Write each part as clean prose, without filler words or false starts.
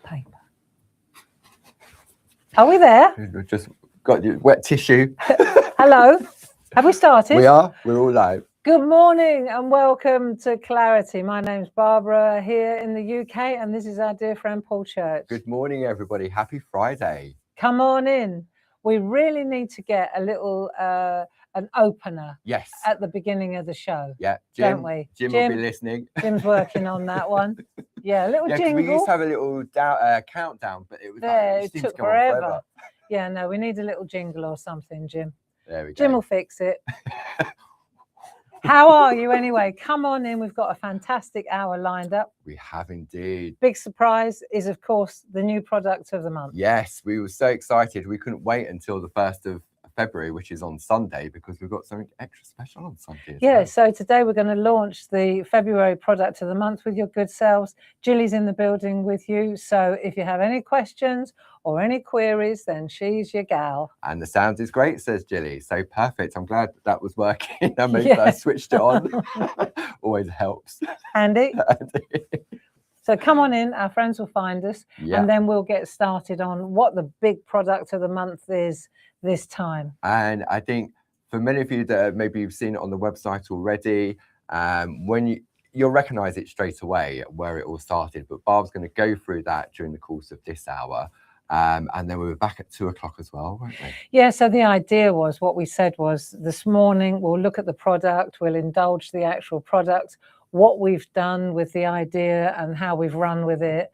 paper. Are we there? We've just got your wet tissue. Hello. Have we started? We are. We're all live. Good morning and welcome to Clarity. My name's Barbara here in the UK and this is our dear friend Paul Church. Good morning, everybody. Happy Friday. Come on in. We really need to get a little an opener Yes. at the beginning of the show. Yeah. Jim, don't we? Jim will be listening. Jim's working on that one. Yeah, a little jingle. We used to have a little countdown, but it was there. Like, it took forever. Yeah, no, we need a little jingle or something, Jim. There we go. Jim will fix it. How are you anyway? Come on in. We've got a fantastic hour lined up. We have indeed. Big surprise is, of course, the new product of the month. Yes, we were so excited. We couldn't wait until the 1st of February, which is on Sunday, because we've got something extra special on Sunday. Yeah, so today we're going to launch the February product of the month with your good selves. Jilly's in the building with you. So if you have any questions or any queries, then she's your gal. And the sound is great, says Jilly. So perfect. I'm glad that was working. I made that I switched it on. Always helps. Handy. So come on in, our friends will find us, and then we'll get started on what the big product of the month is this time. And I think for many of you that maybe you've seen it on the website already, when you'll recognize it straight away where it all started, but Barb's going to go through that during the course of this hour. And then we were back at 2 o'clock as well, weren't we? Yeah, so the idea was, what we said was, this morning we'll look at the product, we'll indulge the actual product, what we've done with the idea and how we've run with it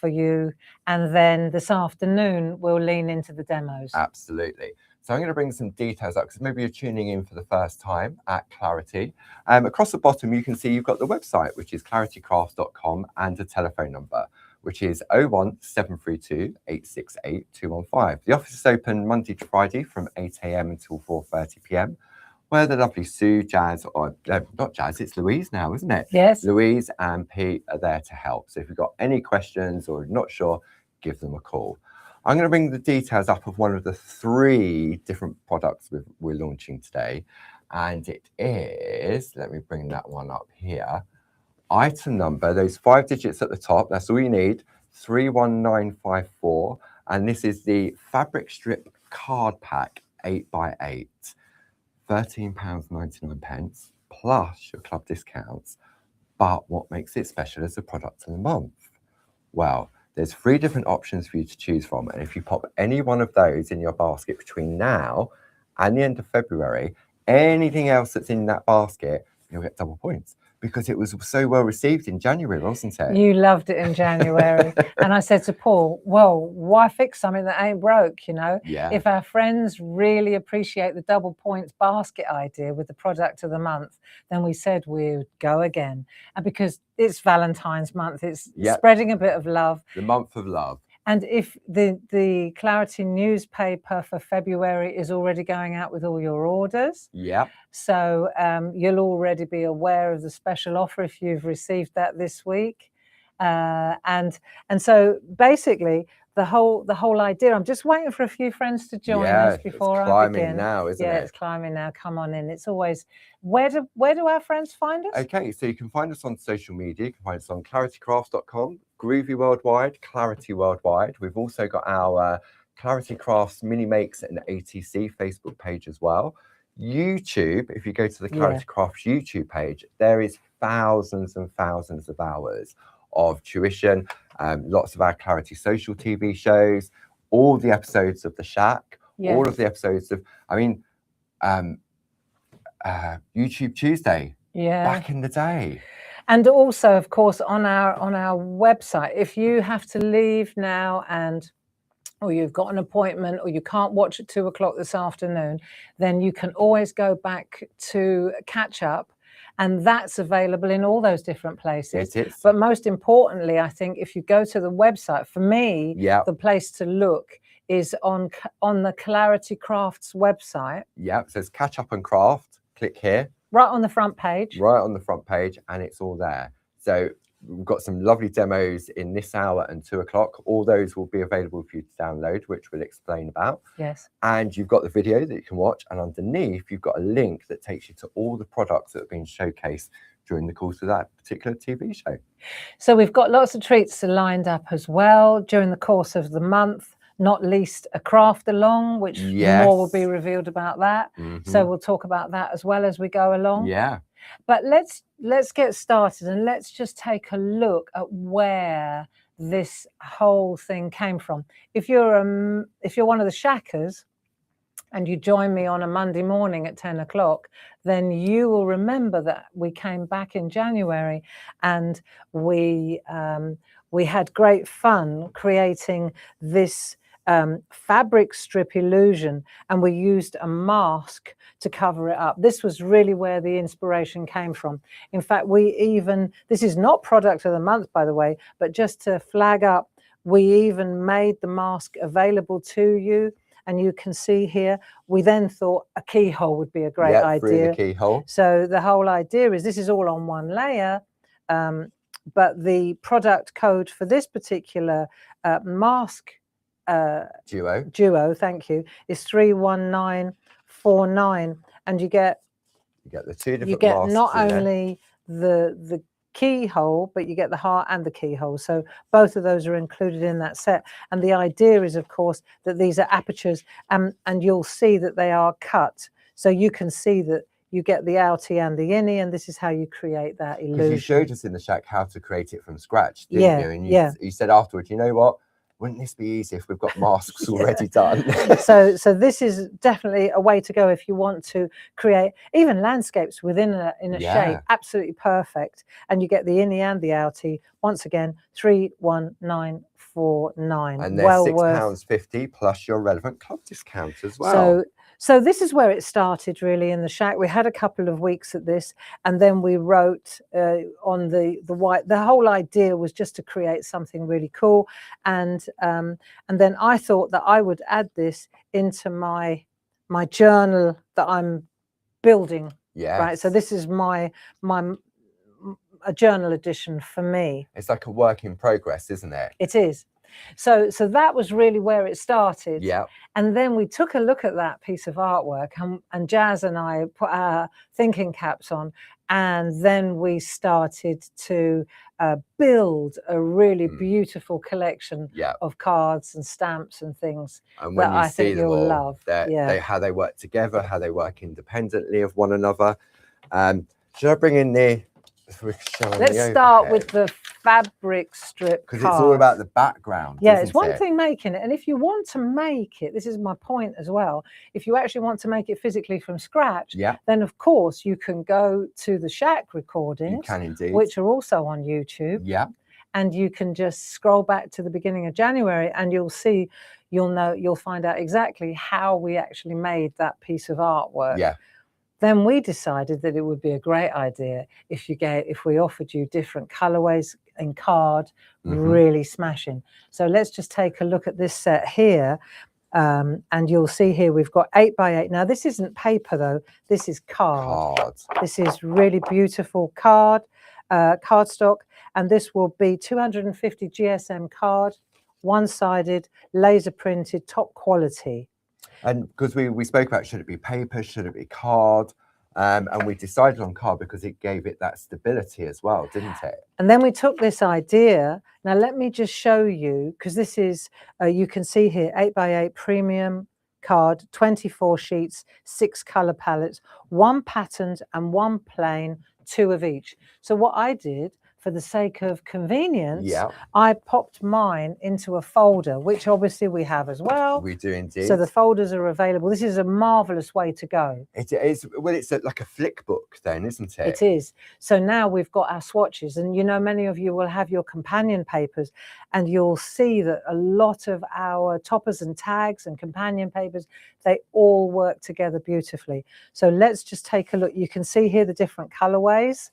for you. And then this afternoon, we'll lean into the demos. Absolutely. So I'm going to bring some details up because maybe you're tuning in for the first time at Clarity. Across the bottom, you can see you've got the website, which is claritycraft.com, and a telephone number, which is 01732 868 215. The office is open Monday to Friday from 8 a.m. until 4:30 p.m. where the lovely Sue, Jazz, or not Jazz, it's Louise now, isn't it? Yes. Louise and Pete are there to help. So if you've got any questions or not sure, give them a call. I'm going to bring the details up of one of the 3 different products we're launching today. And it is, let me bring that one up here. Item number, those 5 digits at the top, that's all you need, 31954. And this is the Fabric Strip Card Pack 8x8. £13.99 plus your club discounts. But what makes it special as a product of the month? Well, there's 3 different options for you to choose from. And if you pop any one of those in your basket between now and the end of February, anything else that's in that basket, you'll get double points. Because it was so well received in January, wasn't it? You loved it in January. And I said to Paul, well, why fix something that ain't broke, you know? Yeah. If our friends really appreciate the double points basket idea with the product of the month, then we said we would go again. And because it's Valentine's month, it's spreading a bit of love. The month of love. And if the Clarity newspaper for February is already going out with all your orders, so you'll already be aware of the special offer if you've received that this week. And so basically the whole idea, I'm just waiting for a few friends to join us before I begin. It's climbing now, isn't it? Yeah, it's climbing now. Come on in. It's always, where do our friends find us? Okay, so you can find us on social media. You can find us on claritycrafts.com, Groovy Worldwide, Clarity Worldwide. We've also got our Clarity Crafts Mini Makes and ATC Facebook page as well. YouTube, if you go to the Clarity Crafts YouTube page, there is thousands and thousands of hours of tuition, lots of our Clarity Social TV shows, all the episodes of The Shack, all of the episodes of, YouTube Tuesday, back in the day. And also, of course, on our website, if you have to leave now or you've got an appointment or you can't watch at 2 o'clock this afternoon, then you can always go back to catch up. And that's available in all those different places. It is. But most importantly, I think if you go to the website, for me, the place to look is on the Clarity Crafts website. Yeah, it says Catch Up and Craft. Click here. Right on the front page. Right on the front page, and it's all there. So we've got some lovely demos in this hour and 2 o'clock. All those will be available for you to download, which we'll explain about. Yes. And you've got the video that you can watch, and underneath you've got a link that takes you to all the products that have been showcased during the course of that particular TV show. So we've got lots of treats lined up as well during the course of the month, not least a craft along, which more will be revealed about that. So we'll talk about that as well as we go along. Yeah. But let's get started, and let's just take a look at where this whole thing came from. If you're one of the shackers and you join me on a Monday morning at 10 o'clock, then you will remember that we came back in January and we had great fun creating this fabric strip illusion, and we used a mask to cover it up. This was really where the inspiration came from. In fact, this is not product of the month, by the way, but just to flag up, we even made the mask available to you. And you can see here, we then thought a keyhole would be a great idea. Through the keyhole. So the whole idea is this is all on one layer, but the product code for this particular mask duo, thank you, is 31949, and you get the two different. You get not only the keyhole, but you get the heart and the keyhole. So both of those are included in that set. And the idea is, of course, that these are apertures, and you'll see that they are cut. So you can see that you get the outie and the innie, and this is how you create that illusion. You showed us in the shack how to create it from scratch, didn't you? And you said afterwards, you know what? Wouldn't this be easy if we've got masks already done? So this is definitely a way to go if you want to create even landscapes within a shape. Absolutely perfect. And you get the innie and the outie. Once again, 31949. And they're £6.50 plus your relevant club discount as well. So this is where it started really in the shack. We had a couple of weeks at this, and then we wrote on the white. The whole idea was just to create something really cool, and then I thought that I would add this into my journal that I'm building. Yeah. Right. So this is a journal edition for me. It's like a work in progress, isn't it? It is. So that was really where it started. Yeah. And then we took a look at that piece of artwork, and Jazz and I put our thinking caps on, and then we started to build a really beautiful collection of cards and stamps and things that I think you'll love. How they work together, how they work independently of one another. Should I bring in the... Let's start with the fabric strip, because it's all about the background. It's one thing making it, and if you want to make it, this is my point as well, if you actually want to make it physically from scratch, then of course you can go to the shack recordings, you can indeed, which are also on YouTube, and you can just scroll back to the beginning of January, and you'll find out exactly how we actually made that piece of artwork. Then we decided that it would be a great idea if we offered you different colorways in card, really smashing. So let's just take a look at this set here, and you'll see here we've got 8x8. Now this isn't paper though; this is card. This is really beautiful cardstock, and this will be 250 GSM card, one-sided, laser printed, top quality. And because we spoke about, should it be paper, should it be card? And we decided on card because it gave it that stability as well, didn't it? And then we took this idea. Now, let me just show you, because this is, you can see here, 8x8 premium card, 24 sheets, 6 color palettes, 1 patterned and 1 plain, 2 of each. So what I did, for the sake of convenience, I popped mine into a folder, which obviously we have as well. We do indeed. So the folders are available. This is a marvelous way to go. It is. Well, it's like a flick book then, isn't it? It is. So now we've got our swatches, and many of you will have your companion papers, and you'll see that a lot of our toppers and tags and companion papers, they all work together beautifully. So let's just take a look. You can see here the different colorways.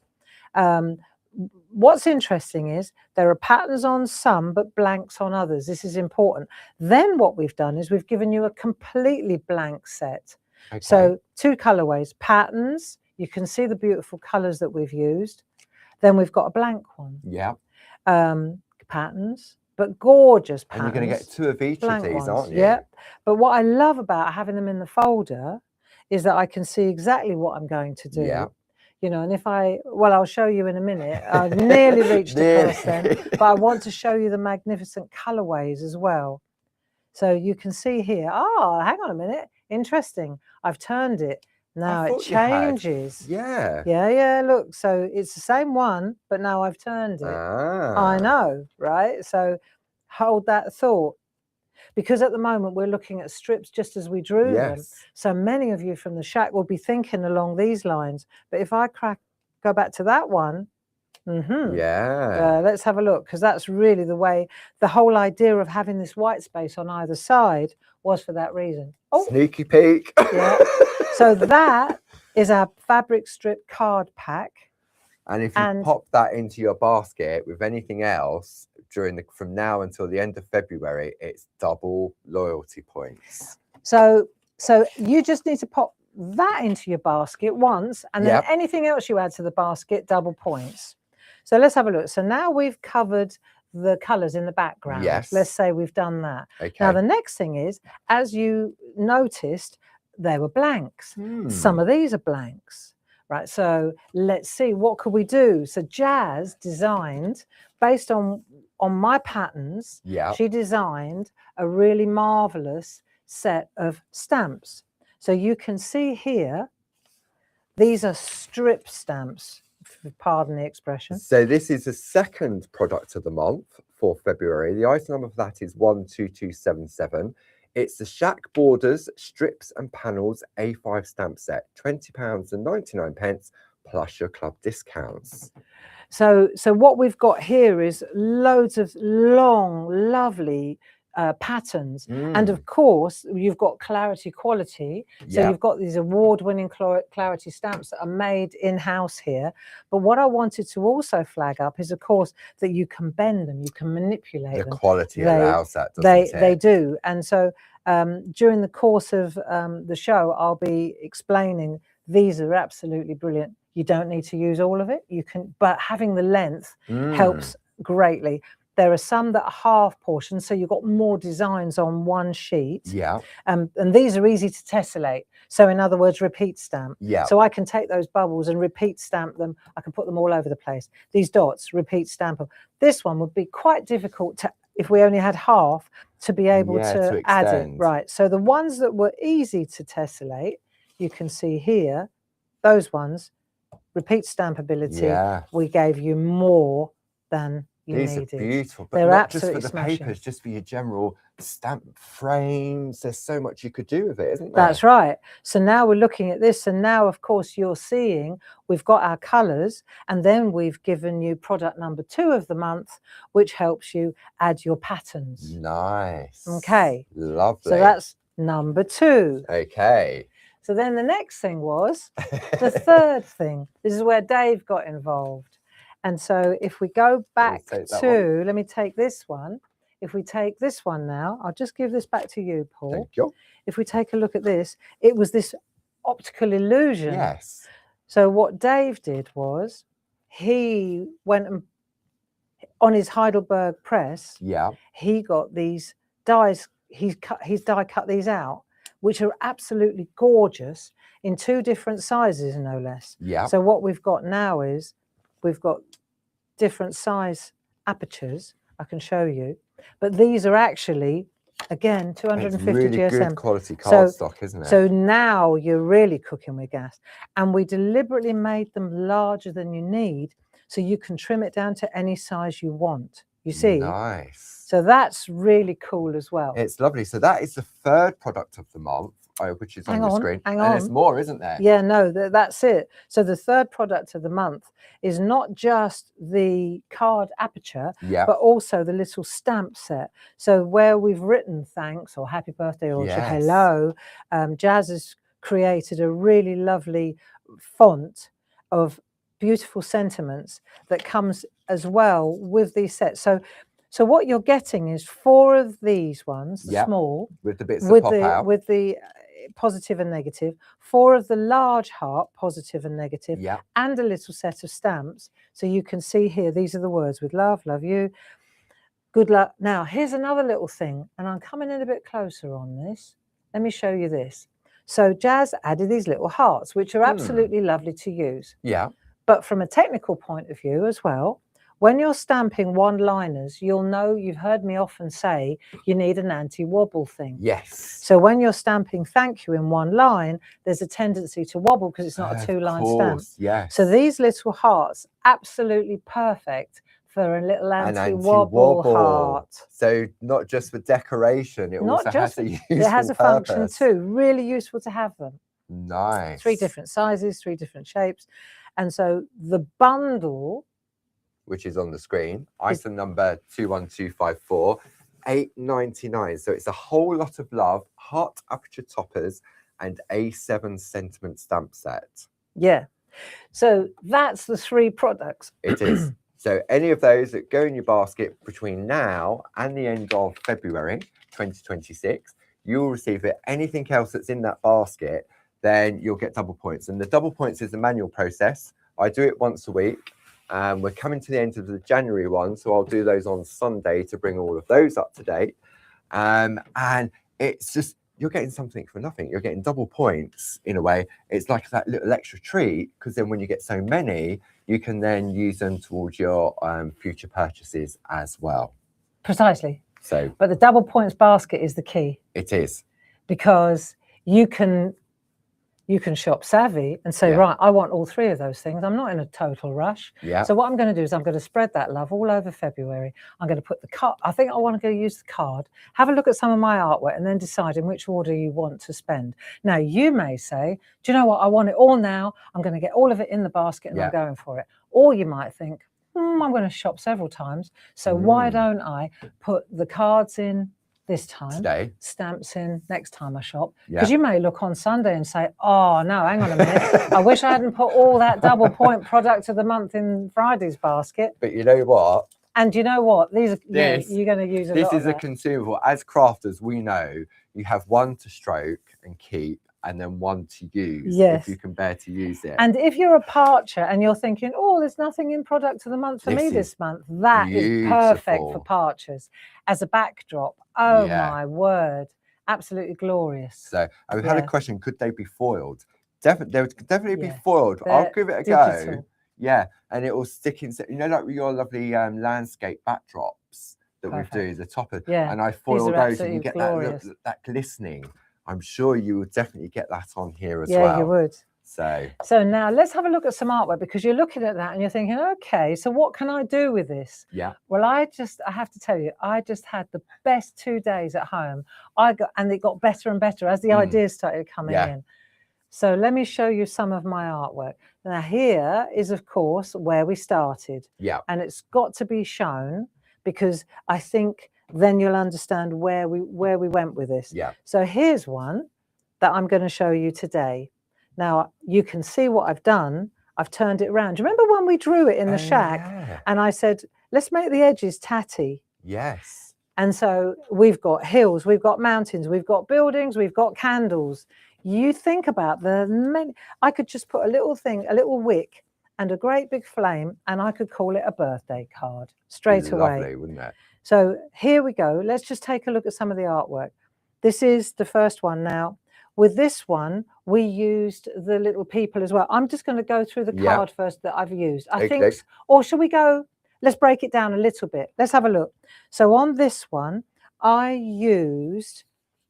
What's interesting is there are patterns on some but blanks on others. This is important. Then what we've done is we've given you a completely blank set. So 2 colorways, patterns. You can see the beautiful colors that we've used. Then we've got a blank one. Patterns, but gorgeous patterns. And you're going to get 2 of each of these, aren't you? Yeah. But what I love about having them in the folder is that I can see exactly what I'm going to do. you know, and if I'll show you in a minute. I've nearly reached across then, but I want to show you the magnificent colorways as well. So you can see here, hang on a minute, interesting. I've turned it. Now it changes. Yeah. Yeah, look, so it's the same one, but now I've turned it. I know, right? So hold that thought. Because at the moment we're looking at strips just as we drew them. So many of you from the shack will be thinking along these lines. But if I go back to that one, let's have a look, because that's really the way, the whole idea of having this white space on either side was for that reason. Sneaky peek. Yeah. So that is our fabric strip card pack. And if you pop that into your basket with anything else from now until the end of February, it's double loyalty points. So you just need to pop that into your basket once, and then anything else you add to the basket, double points. So let's have a look. So now we've covered the colors in the background. Yes. Let's say we've done that. Okay. Now the next thing is, as you noticed, there were blanks. Some of these are blanks. Right, so let's see, what could we do? So Jazz designed, based on my patterns, she designed a really marvelous set of stamps. So you can see here, these are strip stamps, pardon the expression. So this is the second product of the month for February. The item number for that is 12277. It's the Shack Borders Strips and Panels A5 stamp set, £20.99 plus your club discounts. So what we've got here is loads of long, lovely patterns. And of course, you've got Clarity Quality. So you've got these award-winning Clarity stamps that are made in-house here. But what I wanted to also flag up is, of course, that you can bend them, you can manipulate them. The quality allows that, doesn't it? They do. And so during the course of the show, I'll be explaining these are absolutely brilliant. You don't need to use all of it. You can, but having the length helps greatly. There are some that are half portions, so you've got more designs on one sheet. Yeah. And these are easy to tessellate. So in other words, repeat stamp. Yeah. So I can take those bubbles and repeat stamp them. I can put them all over the place. These dots, repeat stamp them. This one would be quite difficult to, if we only had half, to be able to add it. Right. So the ones that were easy to tessellate, you can see here, those ones, repeat stampability. Yeah. We gave you more than These needed. Are beautiful, but they're not just for the smashing. papers, just for your general stamp frames. There's so much you could do with it, isn't there? That's right. So now we're looking at this, and now, of course, you're seeing we've got our colours, and then we've given you product number 2 of the month, which helps you add your patterns. Nice. Okay. Lovely. So that's number 2. Okay. So then the next thing was the third thing. This is where Dave got involved. And so if we go back to, let me take this one. If we take this one now, I'll just give this back to you, Paul. Thank you. If we take a look at this, it was this optical illusion. Yes. So what Dave did was he went and on his Heidelberg press, he got these dies, he's die cut these out, which are absolutely gorgeous in 2 different sizes, no less. Yeah. So what we've got now is we've got different size apertures. I can show you, but these are actually, again, 250 really GSM. Good quality cardstock, isn't it? So now you're really cooking with gas. And we deliberately made them larger than you need, so you can trim it down to any size you want. You see? Nice. So that's really cool as well. It's lovely. So that is the third product of the month, which is on the screen. Hang on. And there's more, isn't there? Yeah, no, that's it. So the third product of the month is not just the card aperture, but also the little stamp set. So where we've written thanks or happy birthday or hello, Jazz has created a really lovely font of beautiful sentiments that comes as well with these sets. So what you're getting is 4 of these ones, small, with the bits that pop out, with the positive and negative, 4 of the large heart, positive and negative, and a little set of stamps. So you can see here, these are the words: with love, love you, good luck. Now here's another little thing, and I'm coming in a bit closer on this. Let me show you this. So Jazz added these little hearts, which are absolutely lovely to use. Yeah. But from a technical point of view as well, when you're stamping one-liners, you'll know, you've heard me often say, you need an anti-wobble thing. Yes. So when you're stamping thank you in one line, there's a tendency to wobble because it's not a two-line stamp. Yes. So these little hearts, absolutely perfect for a little anti-wobble heart. So not just for decoration, it also has a useful It has a purpose. function too. Really useful to have them. Nice. 3 different sizes, 3 different shapes. And so the bundle, which is on the screen, item number 21254, £8.99. So it's a whole lot of love, heart aperture toppers, and A7 sentiment stamp set. Yeah. So that's the 3 products. It is. So any of those that go in your basket between now and the end of February 2026, you'll receive it. Anything else that's in that basket, then you'll get double points. And the double points is a manual process. I do it once a week. We're coming to the end of the January one, so I'll do those on Sunday to bring all of those up to date. And it's just, you're getting something for nothing. You're getting double points in a way. It's like that little extra treat, because then when you get so many, you can then use them towards your future purchases as well. Precisely. So, but the double points basket is the key. It is. Because you can shop savvy and say, right, I want all 3 of those things. I'm not in a total rush. Yeah. So what I'm going to do is I'm going to spread that love all over February. I'm going to put the card. I think I want to go use the card, have a look at some of my artwork, and then decide in which order you want to spend. Now, you may say, do you know what? I want it all now. I'm going to get all of it in the basket and I'm going for it. Or you might think, I'm going to shop several times. So why don't I put the cards in this time, today, stamps in next time I shop? Because you may look on Sunday and say, oh no, hang on a minute, I wish I hadn't put all that double point product of the month in Friday's basket. But you know what? And you know what? These are, you're going to use a lot of that. This is a consumable. As crafters, we know you have one to stroke and keep, and then one to use if you can bear to use it. And if you're a parcher and you're thinking, oh, there's nothing in product of the month for me this month, that is perfect for parchers. As a backdrop, oh my word, absolutely glorious. So we've had a question, could they be foiled? They would definitely be foiled. I'll give it a go. Yeah, and it will stick in, you know, like your lovely landscape backdrops that we do, the topper. Yeah, and I foil those and you get that glistening. I'm sure you would definitely get that on here as well. Yeah, you would. So now let's have a look at some artwork, because you're looking at that and you're thinking, okay, so what can I do with this? Yeah. Well, I have to tell you, I just had the best 2 days at home. And it got better and better as the ideas started coming in. So let me show you some of my artwork. Now here is, of course, where we started. Yeah. And it's got to be shown, because I think then you'll understand where we went with this. Yeah. So here's one that I'm going to show you today. Now you can see what I've done. I've turned it around. Do you remember when we drew it in the shack and I said, let's make the edges tatty? Yes. And so we've got hills, we've got mountains, we've got buildings, we've got candles. You think about I could just put a little thing, a little wick and a great big flame, and I could call it a birthday card straight away. Lovely, wouldn't it? So here we go. Let's just take a look at some of the artwork. This is the first one. Now, with this one, we used the little people as well. I'm just going to go through the card first that I've used. I think, or should we go, let's break it down a little bit. Let's have a look. So on this one, I used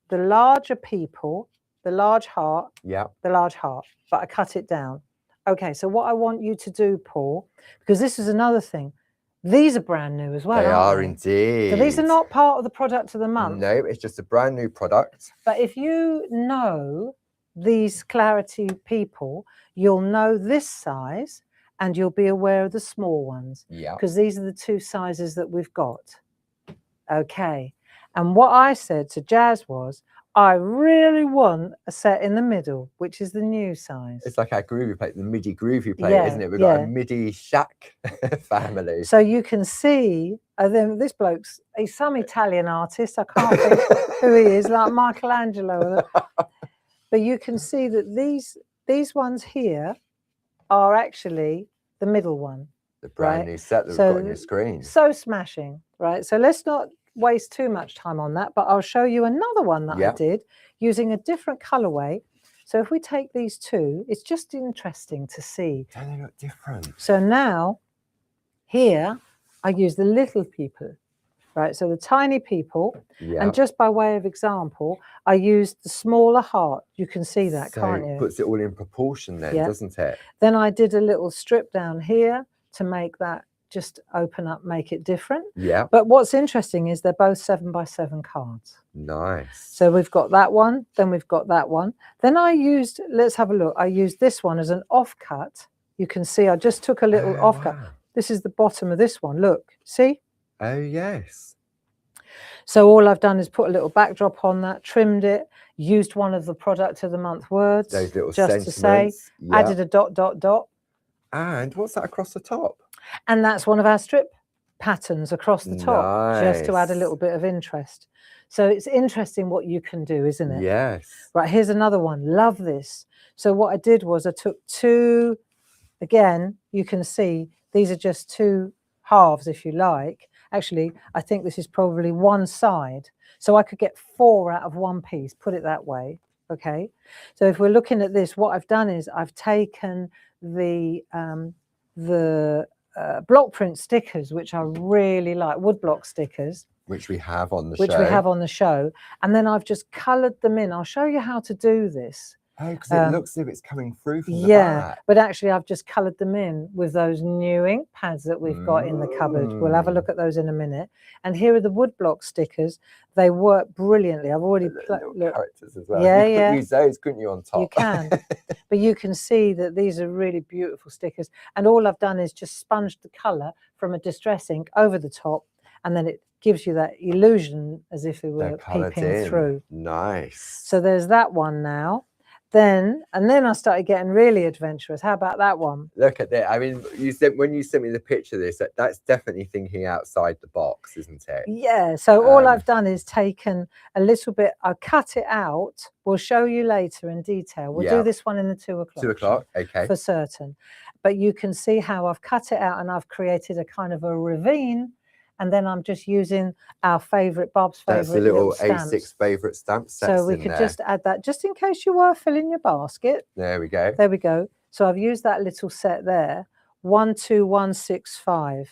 the larger people, the large heart, the large heart, but I cut it down. Okay, so what I want you to do, Paul, because this is another thing, these are brand new as well. They are indeed. So these are not part of the product of the month. No, it's just a brand new product. But if you know these Clarity people, you'll know this size and you'll be aware of the small ones. Yeah. Because these are the 2 sizes that we've got. Okay. And what I said to Jazz was, I really want a set in the middle, which is the new size. It's like our groovy plate, the MIDI groovy plate, isn't it? We've got a MIDI shack family. So you can see, this bloke's, he's some Italian artist. I can't think who he is, like Michelangelo. But you can see that these ones here are actually the middle one. The brand new set that we've got on your screen. So smashing, right? So let's not waste too much time on that, but I'll show you another one that I did using a different colorway. So if we take these two, it's just interesting to see. Don't they look different? So now here I use the little people, right? So the tiny people, and just by way of example, I used the smaller heart. You can see that, can't you? Puts it all in proportion then, doesn't it? Then I did a little strip down here to make that just open up, make it different. Yeah. But what's interesting is they're both 7x7 cards. Nice. So we've got that one, then we've got that one. Then I used, let's have a look. I used this one as an offcut. You can see I just took a little offcut. Wow. This is the bottom of this one. Look, see? Oh, yes. So all I've done is put a little backdrop on that, trimmed it, used one of the product of the month words. Those little just to say, added a ... And what's that across the top? And that's one of our strip patterns across the top, just to add a little bit of interest. So it's interesting what you can do, isn't it? Yes. Right, here's another one. Love this. So what I did was I took two, again, you can see these are just two halves, if you like. Actually, I think this is probably one side. So I could get 4 out of one piece, put it that way. Okay. So if we're looking at this, what I've done is I've taken the block print stickers, which I really like, woodblock stickers. Which we have on the show. Which we have on the show. And then I've just coloured them in. I'll show you how to do this. Oh, because it looks as if it's coming through from the back. But actually I've just coloured them in with those new ink pads that we've got in the cupboard. We'll have a look at those in a minute. And here are the woodblock stickers. They work brilliantly. I've already look characters as well. Yeah, you could use those, couldn't you, on top? You can. But you can see that these are really beautiful stickers. And all I've done is just sponged the colour from a distress ink over the top, and then it gives you that illusion as if it were peeping through. Nice. So there's that one now. And then I started getting really adventurous. How about that one? Look at that. I mean, when you sent me the picture of this, that's definitely thinking outside the box, isn't it? Yeah. So all I've done is taken a little bit, I cut it out. We'll show you later in detail. We'll do this one in the 2 o'clock. 2 o'clock, okay. For certain. But you can see how I've cut it out and I've created a kind of a ravine. And then I'm just using our favourite, Bob's favourite. That's the little stamps. A6 favourite stamp sets. So we could just add that just in case you were filling your basket. There we go. There we go. So I've used that little set there. 12165.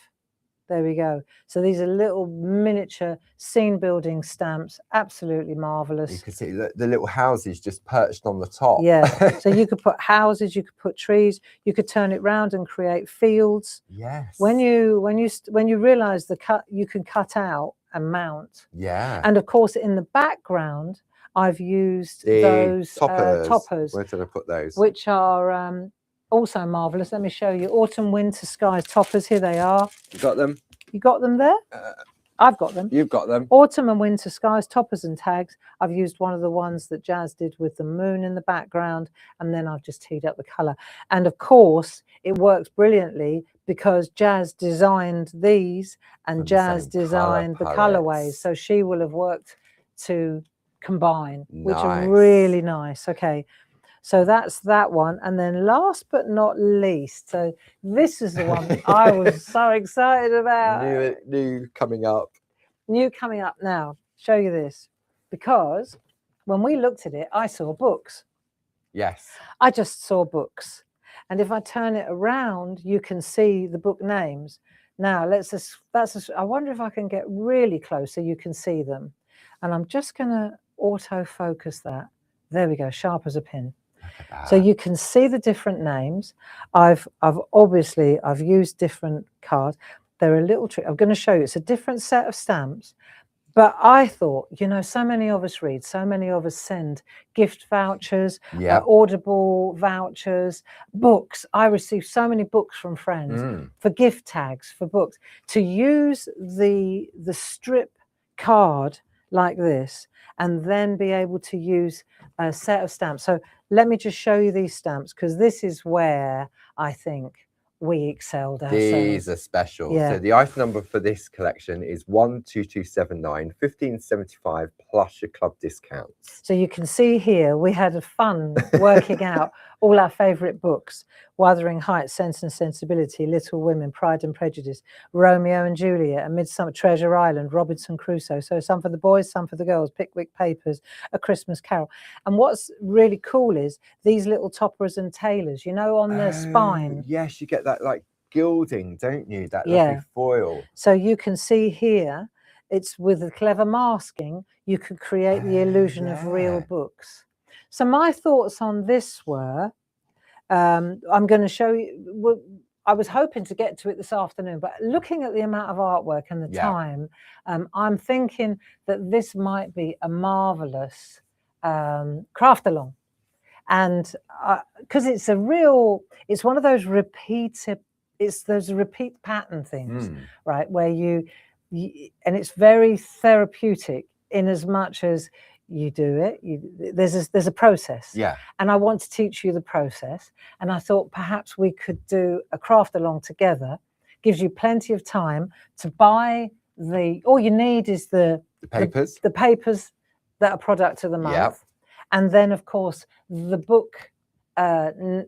There we go. So these are little miniature scene building stamps. Absolutely marvellous. You can see the little houses just perched on the top. Yeah. So you could put houses, you could put trees, you could turn it round and create fields. Yes. When you realise you can cut out and mount. Yeah. And of course, in the background, I've used those toppers. Where did I put those? Which are also marvellous. Let me show you. Autumn, winter, skies toppers. Here they are. You got them? You got them there? I've got them. You've got them. Autumn and winter skies toppers and tags. I've used one of the ones that Jazz did with the moon in the background, and then I've just teed up the colour. And of course, it works brilliantly because Jazz designed these and Jazz designed the colourways. So she will have worked to combine, which are really nice. Okay. So that's that one. And then last but not least, so this is the one I was so excited about. New coming up. New coming up now. Show you this. Because when we looked at it, I saw books. Yes. I just saw books. And if I turn it around, you can see the book names. Now, I wonder if I can get really close so you can see them. And I'm just going to auto-focus that. There we go, sharp as a pin. So you can see the different names. I've used different cards. They're a little trick. I'm going to show you. It's a different set of stamps. But I thought, so many of us read, so many of us send gift vouchers, Audible vouchers, books. I receive so many books from friends for gift tags, for books. To use the strip card like this and then be able to use a set of stamps. So let me just show you these stamps because this is where I think we excelled ourselves. These are special. So the item number for this collection is 12279, 1575 plus your club discounts. So you can see here we had fun working out all our favourite books: Wuthering Heights, Sense and Sensibility, Little Women, Pride and Prejudice, Romeo and Juliet, A Midsummer, Treasure Island, Robinson Crusoe. So some for the boys, some for the girls, Pickwick Papers, A Christmas Carol. And what's really cool is these little toppers and tailors, you know, on the spine. Yes, you get that like gilding, don't you? That lovely foil. So you can see here, it's with a clever masking, you could create the illusion of real books. So my thoughts on this were, I'm going to show you, I was hoping to get to it this afternoon, but looking at the amount of artwork and the time, I'm thinking that this might be a marvelous craft along. And because it's one of those those repeat pattern things, right? Where you and it's very therapeutic in as much as you do it. There's a process. Yeah. And I want to teach you the process. And I thought perhaps we could do a craft along together. Gives you plenty of time to buy all you need is the papers. The papers that are product of the month. Yep. And then, of course, the book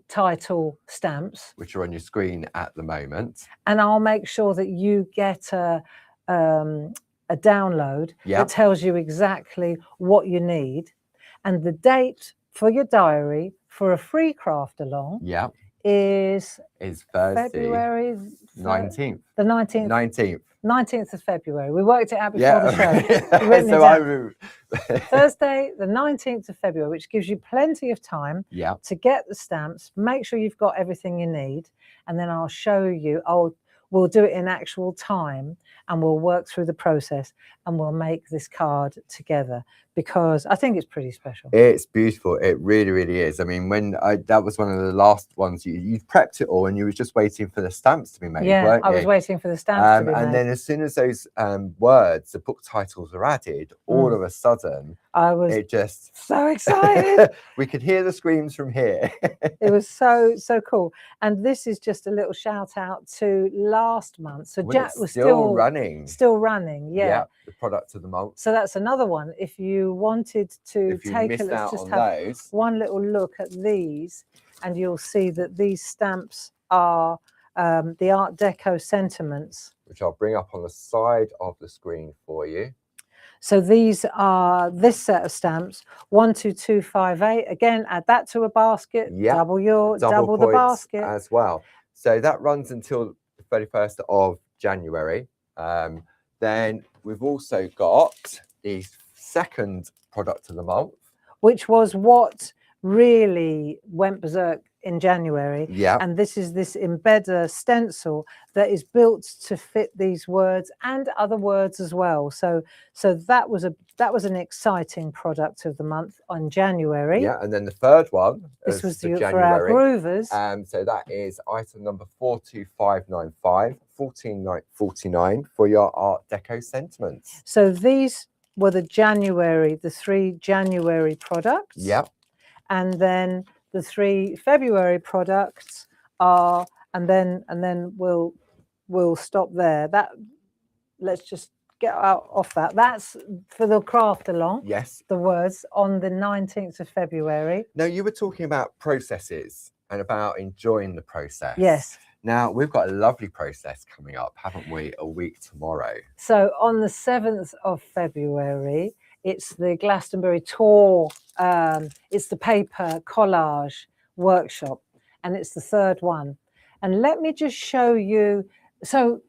title stamps, which are on your screen at the moment. And I'll make sure that you get a download that tells you exactly what you need. And the date for your diary for a free craft along is Thursday, February 19th. The 19th. 19th of February. We worked it out before the show. So Thursday, the 19th of February, which gives you plenty of time to get the stamps. Make sure you've got everything you need, and then I'll show you. We'll do it in actual time, and we'll work through the process, and we'll make this card together, because I think it's pretty special. It's beautiful. It really, really is. I mean, that was one of the last ones, you prepped it all and you were just waiting for the stamps to be made, weren't you? I was waiting for the stamps to be made. And then as soon as those words, the book titles were added, all of a sudden, I was just so excited. We could hear the screams from here. It was so cool. And this is just a little shout out to last month. So Jack was still running. Yeah. The product of the month. So that's another one. If you wanted to have one little look at these, and you'll see that these stamps are the Art Deco sentiments, which I'll bring up on the side of the screen for you. So these are this set of stamps, 12258. Again, add that to a basket. Double the basket as well. So that runs until the 31st of January. Then we've also got the second product of the month, which was what really went berserk in January. And this is this embedder stencil that is built to fit these words and other words as well. So that was an exciting product of the month on January. And then the third one, this was for our groovers. So that is item number 42595, 1449 for your Art Deco sentiments. So these were the 3 January products. And then the 3 February products are, and then we'll stop there. Let's just get off that. That's for the craft along. The words on the 19th of February. Now, you were talking about processes and about enjoying the process. Now, we've got a lovely process coming up, haven't we, a week tomorrow? So on the 7th of February, it's the Glastonbury Tour. It's the paper collage workshop, and it's the third one. And let me just show you. So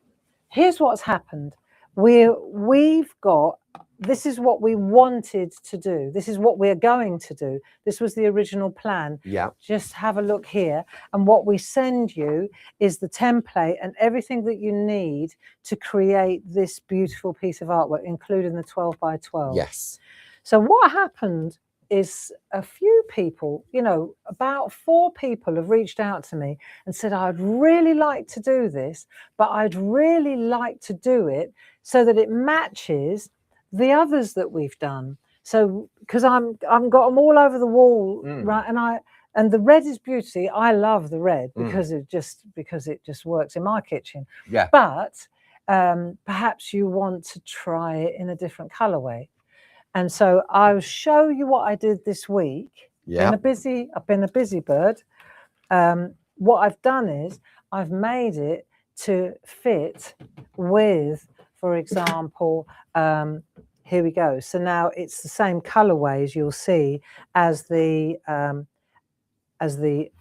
here's what's happened. We've got, this is what we wanted to do. This is what we're going to do. This was the original plan. Just have a look here. And what we send you is the template and everything that you need to create this beautiful piece of artwork, including the 12 by 12. So what happened is a few people, about 4 people have reached out to me and said, I'd really like to do this, but I'd really like to do it so that it matches the others that we've done. So because I've got them all over the wall, right? And the red is beauty. I love the red because it just works in my kitchen. But perhaps you want to try it in a different colorway. And so I'll show you what I did this week. I've been a busy bird. what I've done is I've made it to fit with, for example, here we go. So now it's the same colorways you'll see as the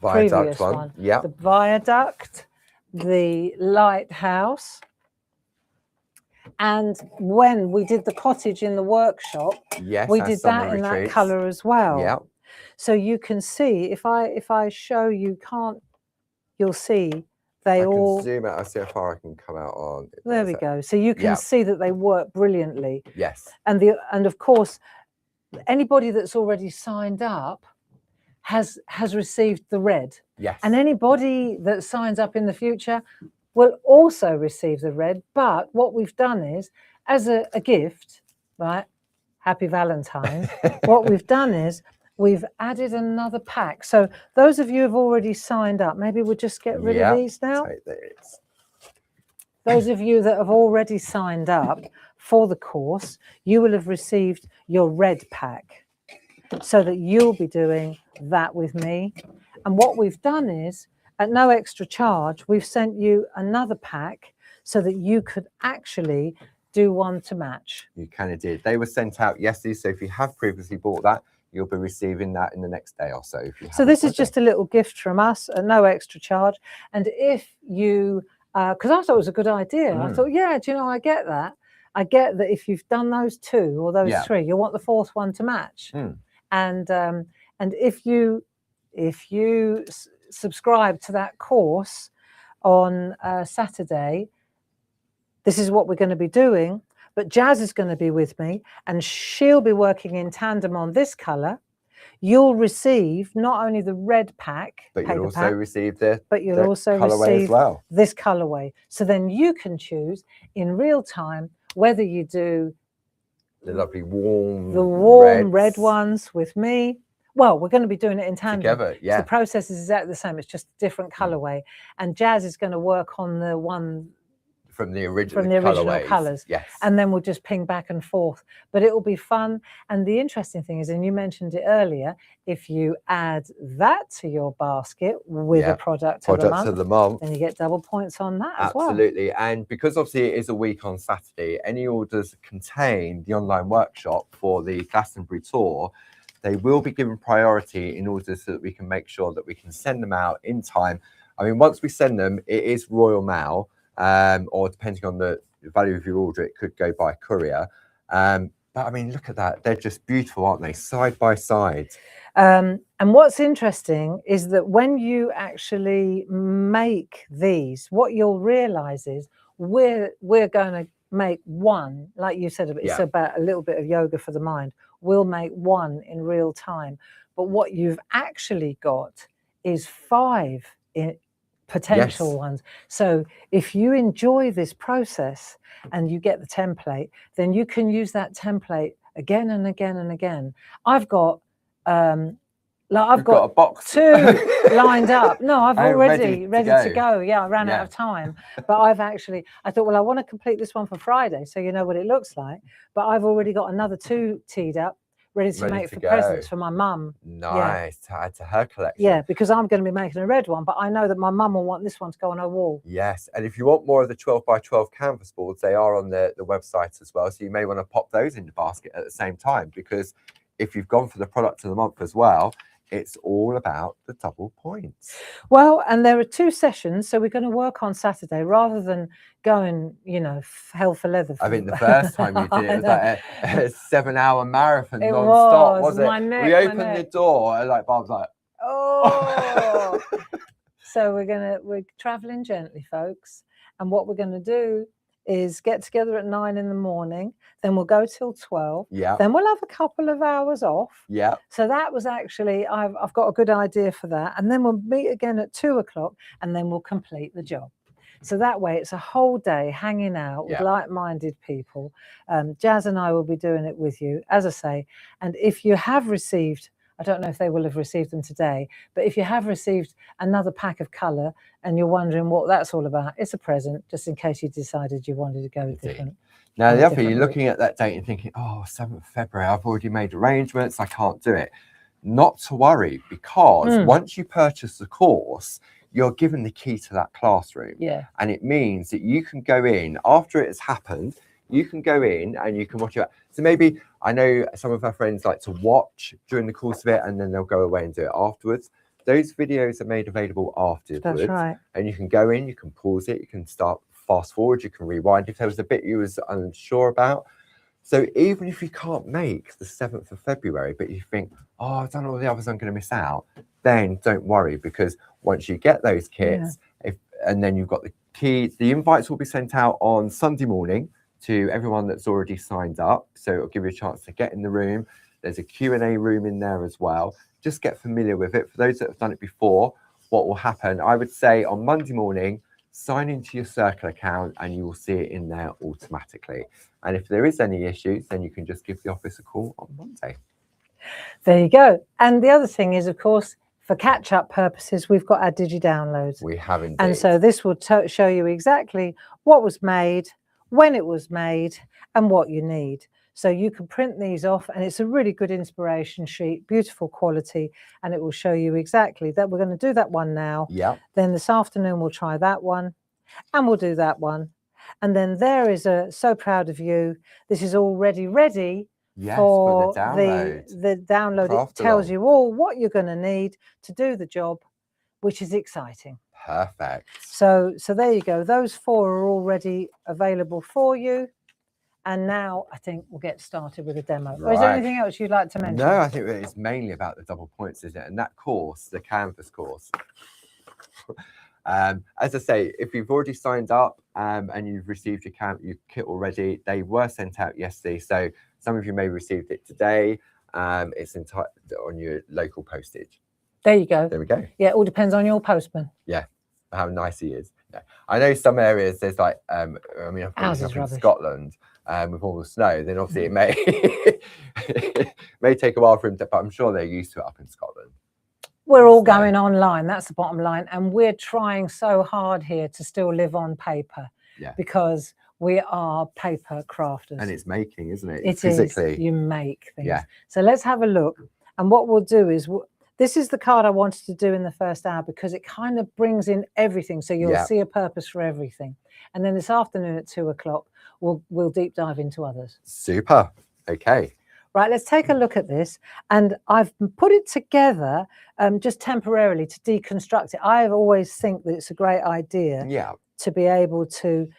previous one. Yeah. The Viaduct, the Lighthouse. And when we did the cottage in the workshop, yes, we did that in that color as well. Yeah. So you can see, if I show you, you'll see they all. I can zoom out. I see how far I can come out on. There we go. So you can see that they work brilliantly. Yes. And of course, anybody that's already signed up has received the red. Yes. And anybody that signs up in the future will also receive the red. But what we've done is, as a gift, right? Happy Valentine's. What we've done is we've added another pack. So those of you who've already signed up, maybe we'll just get rid of these now. Those of you that have already signed up for the course, you will have received your red pack, so that you'll be doing that with me. And what we've done is, at no extra charge, we've sent you another pack so that you could actually do one to match. You kind of did. They were sent out yesterday, so if you have previously bought that, you'll be receiving that in the next day or so. So this is just a little gift from us at no extra charge. And if you, because I thought it was a good idea. I thought, yeah, do you know, I get that. I get that if you've done those two or those three, you want the fourth one to match. And if you subscribe to that course on Saturday, this is what we're going to be doing. But Jazz is going to be with me, and she'll be working in tandem on this color. You'll receive not only the red pack, but you'll also receive this colorway. So then you can choose in real time whether you do the lovely warm red ones with me. Well, we're going to be doing it in tandem. Together, yeah. So the process is exactly the same. It's just a different colorway. And Jazz is going to work on the one from the original colors. Yes. And then we'll just ping back and forth. But it will be fun. And the interesting thing is, and you mentioned it earlier, if you add that to your basket with a product of the month, then you get double points on that as well. Absolutely. And because obviously it is a week on Saturday, any orders that contain the online workshop for the Glastonbury tour, they will be given priority in order so that we can make sure that we can send them out in time. I mean, once we send them, it is Royal Mail, or depending on the value of your order, it could go by courier. But I mean, look at that. They're just beautiful, aren't they? Side by side. And what's interesting is that when you actually make these, what you'll realize is we're going to make one, like you said, it's about a little bit of yoga for the mind. We'll make one in real time. But what you've actually got is 5 potential ones. So if you enjoy this process and you get the template, then you can use that template again and again and again. I've got a box 2 lined up. No, I've already ready to go. Yeah, I ran out of time. But I thought, well, I want to complete this one for Friday, so you know what it looks like. But I've already got another 2 teed up, ready to make for presents for my mum. Nice, to add to her collection. Yeah, because I'm going to be making a red one, but I know that my mum will want this one to go on her wall. Yes, and if you want more of the 12 by 12 canvas boards, they are on the website as well. So you may want to pop those in the basket at the same time, because if you've gone for the product of the month as well, it's all about the double points. Well, and there are 2 sessions, so we're going to work on Saturday rather than going, hell for leather. I think the first time you did it was like a 7-hour marathon non-stop, wasn't it? We opened the door and Bob's like, oh. So we're traveling gently, folks. And what we're going to do is get together at 9 in the morning, then we'll go till 12. Yeah. Then we'll have a couple of hours off. Yeah. So that was actually, I've got a good idea for that. And then we'll meet again at 2 o'clock, and then we'll complete the job. So that way it's a whole day hanging out with like-minded people. Jazz and I will be doing it with you, as I say. And if you have received, I don't know if they will have received them today, but if you have received another pack of colour and you're wondering what that's all about, it's a present, just in case you decided you wanted to go different. Now, the other thing, you're looking at that date and thinking, oh, 7th of February, I've already made arrangements, I can't do it. not to worry, because once you purchase the course, you're given the key to that classroom. Yeah. And it means that you can go in after it has happened, you can go in and you can watch it. So maybe, I know some of our friends like to watch during the course of it and then they'll go away and do it afterwards. Those videos are made available afterwards. That's right. And you can go in, you can pause it, you can start fast forward, you can rewind if there was a bit you was unsure about. So even if you can't make the 7th of February, but you think, oh, I don't know what the others I'm going to miss out, then don't worry, because once you get those kits, and then you've got the keys, the invites will be sent out on Sunday morning to everyone that's already signed up. So it'll give you a chance to get in the room. There's a Q&A room in there as well. Just get familiar with it. For those that have done it before, what will happen, I would say on Monday morning, sign into your Circle account and you will see it in there automatically. And if there is any issues, then you can just give the office a call on Monday. There you go. And the other thing is, of course, for catch-up purposes, we've got our Digi-downloads. We have indeed. And so this will show you exactly what was made, when it was made, and what you need. So you can print these off, and it's a really good inspiration sheet, beautiful quality, and it will show you exactly that. We're going to do that one now. Yeah. Then this afternoon we'll try that one, and we'll do that one. And then there is a So Proud of You. This is already ready for the download. The download. It tells you all what you're going to need to do the job, which is exciting. Perfect. So there you go. Those 4 are already available for you. And now I think we'll get started with a demo. Right. Or is there anything else you'd like to mention? No, I think it's mainly about the double points, isn't it? And that course, the Canvas course. As I say, if you've already signed up and you've received your kit already, they were sent out yesterday. So some of you may have received it today. It's on your local postage. There you go. There we go. Yeah, it all depends on your postman. Yeah, how nice he is. Yeah. I know some areas there's like, I mean, I've been in Scotland with all the snow, then obviously it may take a while for him to, but I'm sure they're used to it up in Scotland. We're all going online. That's the bottom line. And we're trying so hard here to still live on paper because we are paper crafters. And it's making, isn't it? It physically. Is. You make things. Yeah. So let's have a look. And what we'll do is, this is the card I wanted to do in the first hour because it kind of brings in everything. So you'll see a purpose for everything. And then this afternoon at 2 o'clock, we'll deep dive into others. Super. Okay. Right, let's take a look at this. And I've put it together just temporarily to deconstruct it. I always think that it's a great idea to be able to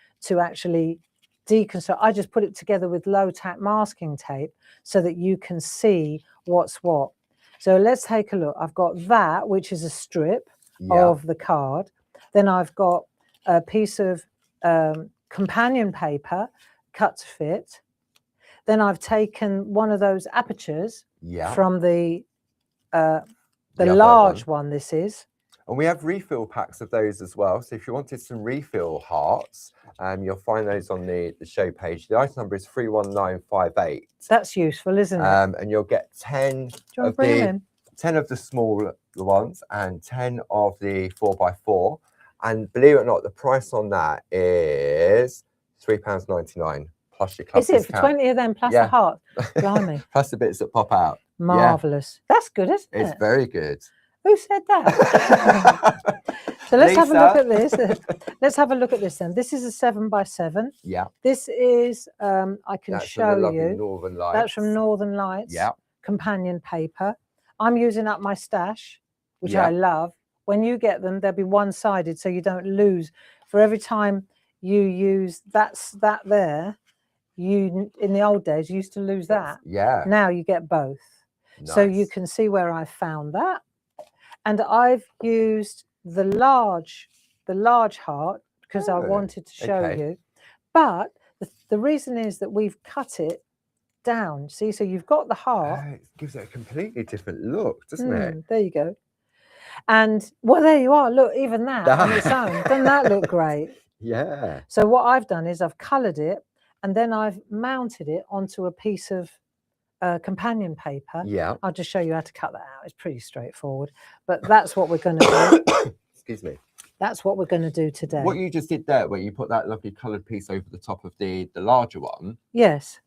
actually deconstruct. I just put it together with low-tack masking tape so that you can see what's what. So let's take a look. I've got that, which is a strip of the card. Then I've got a piece of companion paper cut to fit. Then I've taken one of those apertures from the large one. This is. And we have refill packs of those as well. So if you wanted some refill hearts, you'll find those on the show page. The item number is 31958. That's useful, isn't it? And you'll get 10 of the small ones and 10 of the 4x4. And believe it or not, the price on that is £3.99 plus your club discount. Is it for 20 of them plus a heart? Blimey. Plus the bits that pop out. Marvellous. That's good, isn't it? It's very good. Who said that? So let's have a look at this. Let's have a look at this then. This is a 7x7. Yeah. This is, I can show you. Northern Lights. That's from Northern Lights. Yeah. Companion paper. I'm using up my stash, which I love. When you get them, they'll be one-sided so you don't lose. For every time you use that there, you in the old days you used to lose that. Yeah. Now you get both. Nice. So you can see where I found that. And I've used the large heart because I wanted to show you. But the reason is that we've cut it down. See, so you've got the heart. It gives it a completely different look, doesn't it? There you go. And well, there you are. Look, even that on its own. Doesn't that look great? Yeah. So what I've done is I've coloured it and then I've mounted it onto a piece of companion paper. Yeah. I'll just show you how to cut that out. It's pretty straightforward. But that's what we're going to do. Excuse me. That's what we're going to do today. What you just did there, where you put that lovely coloured piece over the top of the larger one. Yes.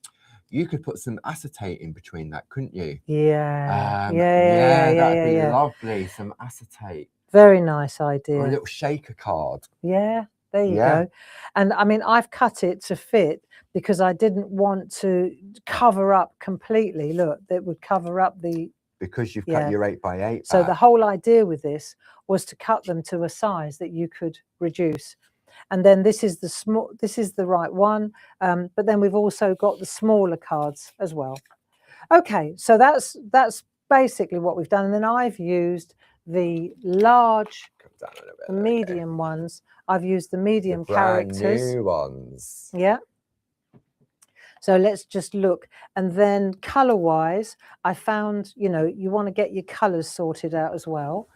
you could put some acetate in between that, couldn't you? Yeah. That'd be lovely. Some acetate. Very nice idea. Or a little shaker card. Yeah, there you go. And I mean, I've cut it to fit because I didn't want to cover up completely. Look, that would cover up the... Because you've cut your 8x8 So the whole idea with this was to cut them to a size that you could reduce. And then this is the small, this is the right one. But then we've also got the smaller cards as well. Okay, so that's basically what we've done. And then I've used the large, the medium ones. I've used the medium characters. Brand new ones. Yeah. So let's just look. And then color-wise, I found, you know, you want to get your colors sorted out as well.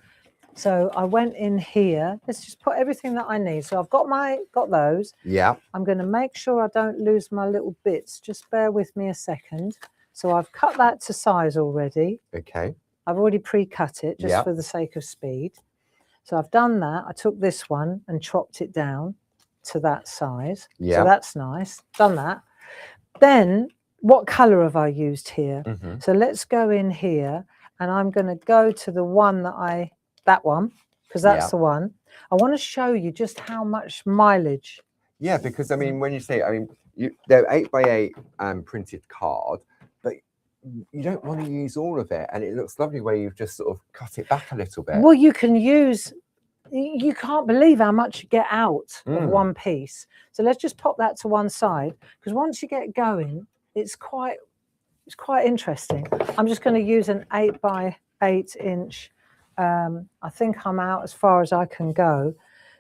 So I went in here. Let's just put everything that I need. So I've got those. Yeah. I'm going to make sure I don't lose my little bits. Just bear with me a second. So I've cut that to size already. Okay. I've already pre-cut it just for the sake of speed. So I've done that. I took this one and chopped it down to that size. Yeah. So that's nice. Done that. Then what color have I used here? So let's go in here and I'm going to go to the one that one, because that's the one. I want to show you just how much mileage. Yeah, because I mean, when you say, I mean, they're 8x8 printed card, but you don't want to use all of it. And it looks lovely where you've just sort of cut it back a little bit. Well, you can use, you can't believe how much you get out of one piece. So let's just pop that to one side, because once you get going, it's quite interesting. I'm just going to use an 8x8 inch. I think I'm out as far as I can go.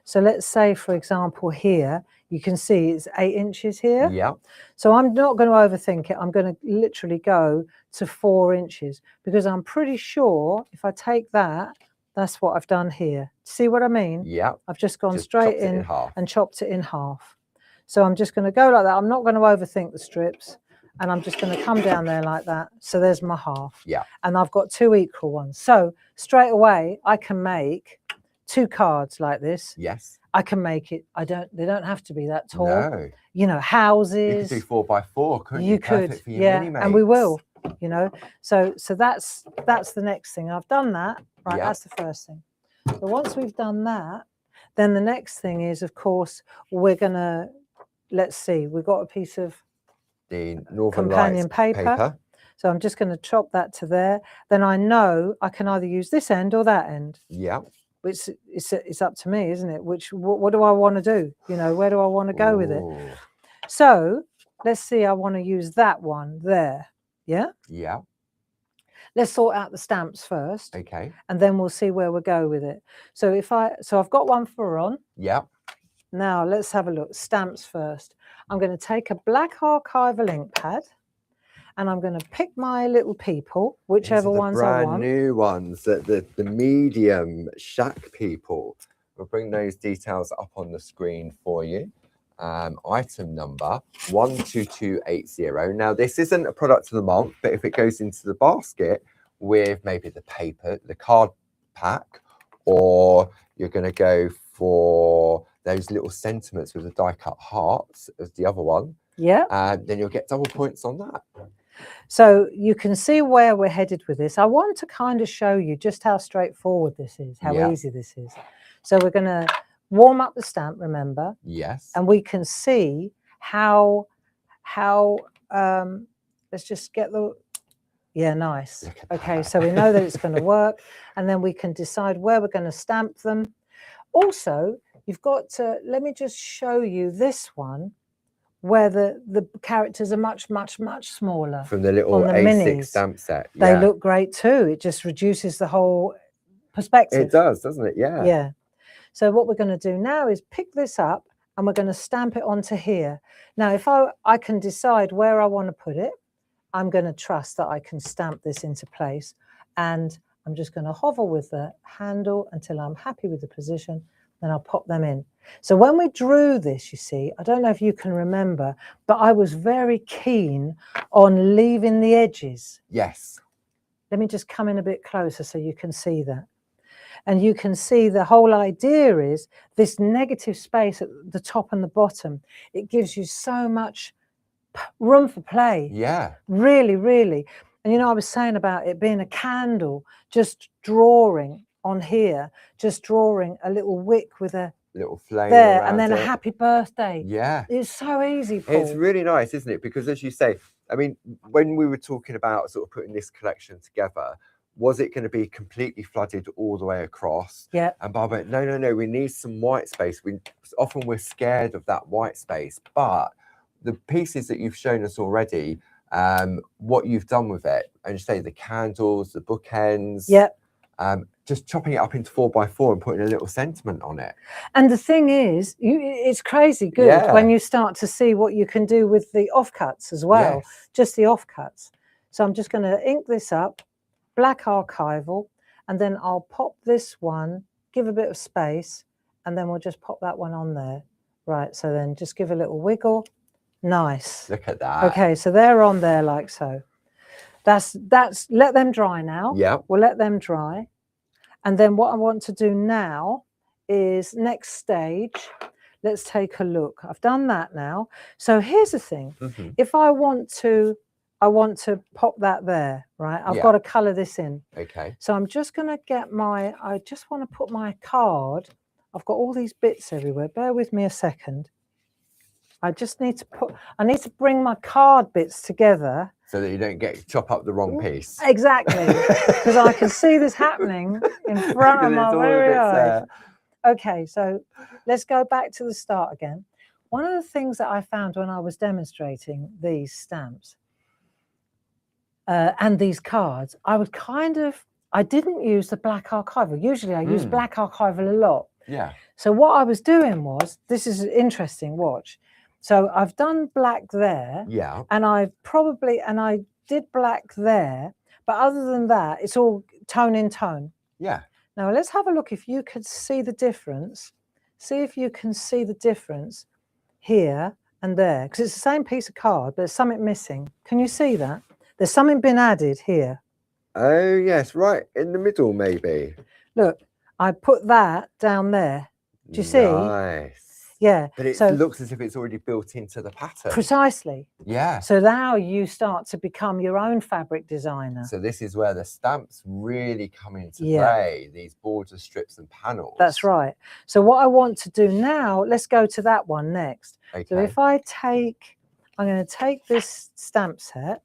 So let's say, for example, here, you can see it's 8 inches here. Yeah. So I'm not going to overthink it. I'm going to literally go to 4 inches, because I'm pretty sure if I take that, that's what I've done here. See what I mean? Yeah. I've just gone straight in and chopped it in half. So I'm just going to go like that. I'm not going to overthink the strips. And I'm just going to come down there like that. So there's my half. Yeah. And I've got 2 equal ones. So straight away, I can make 2 cards like this. Yes. I can make it. They don't have to be that tall. No. You know, houses. You could do 4x4, couldn't you? You could. Yeah. And we will, you know. So that's the next thing. I've done that. Right. That's the first thing. So once we've done that, then the next thing is, of course, we're going to, let's see, we've got a piece of the Northern companion Lights paper. So I'm just going to chop that to there. Then I know I can either use this end or that end. Yeah. Which it's up to me, isn't it? What do I want to do? You know, where do I want to go with it? So let's see. I want to use that one there. Yeah. Yeah. Let's sort out the stamps first. Okay. And then we'll see where we'll go with it. So I've got one for on. Yeah. Now let's have a look. Stamps first. I'm going to take a black archival ink pad, and I'm going to pick my little people, whichever ones I want. Brand new ones, the medium shack people. We'll bring those details up on the screen for you. Item number 12280. Now, this isn't a product of the month, but if it goes into the basket with maybe the paper, the card pack, or you're going to go for those little sentiments with the die-cut hearts as the other one, then you'll get double points on that. So you can see where we're headed with this. I want to kind of show you just how straightforward this is, how easy this is. So we're going to warm up the stamp, remember? Yes. And we can see how let's just get the, nice. Okay, so we know that it's going to work, and then we can decide where we're going to stamp them. Also, you've got to, let me just show you this one, where the characters are much, much, much smaller. From the little A6 stamp set. They look great too. It just reduces the whole perspective. It does, doesn't it? Yeah. Yeah. So what we're going to do now is pick this up, and we're going to stamp it onto here. Now, if I can decide where I want to put it, I'm going to trust that I can stamp this into place. And I'm just going to hover with the handle until I'm happy with the position. Then I'll pop them in. So when we drew this, you see, I don't know if you can remember, but I was very keen on leaving the edges. Yes. Let me just come in a bit closer so you can see that. And you can see the whole idea is this negative space at the top and the bottom. It gives you so much room for play. Yeah. Really, really. And, I was saying about it being a candle, just drawing on here, just drawing a little wick with a little flame there, and then it. a happy birthday. Yeah. It's so easy, Paul. It's really nice, isn't it? Because as you say, I mean, when we were talking about sort of putting this collection together, was it going to be completely flooded all the way across? Yeah. And Bob went, no, we need some white space. Often we're scared of that white space, but the pieces that you've shown us already, what you've done with it, and you say the candles, the bookends, just chopping it up into 4x4 and putting a little sentiment on it. And the thing is, it's crazy good when you start to see what you can do with the offcuts as well, just the offcuts. So I'm just going to ink this up, black archival, and then I'll pop this one, give a bit of space, and then we'll just pop that one on there. Right, so then just give a little wiggle. Nice. Look at that. Okay, so they're on there like so. That's let them dry now. Yeah. We'll let them dry. And then what I want to do now is next stage. Let's take a look. I've done that now. So here's the thing. If I want to pop that there, right? I've got to color this in. Okay. So I'm just going to get I just want to put my card. I've got all these bits everywhere. Bear with me a second. I need to bring my card bits together. So that you don't chop up the wrong piece. Exactly. Because I can see this happening in front of my very eyes. Okay, so let's go back to the start again. One of the things that I found when I was demonstrating these stamps and these cards, I didn't use the black archival. Usually I use black archival a lot. Yeah. So what I was doing was, this is interesting, watch. So I've done black there. Yeah. And I did black there. But other than that, it's all tone in tone. Yeah. Now let's have a look if you could see the difference. See if you can see the difference here and there. Because it's the same piece of card, but there's something missing. Can you see that? There's something been added here. Oh, yes. Right in the middle, maybe. Look, I put that down there. Do you see? Nice. Yeah. But it looks as if it's already built into the pattern. Precisely. Yeah. So now you start to become your own fabric designer. So this is where the stamps really come into play, these border strips and panels. That's right. So what I want to do now, let's go to that one next. Okay. So if I'm going to take this stamp set,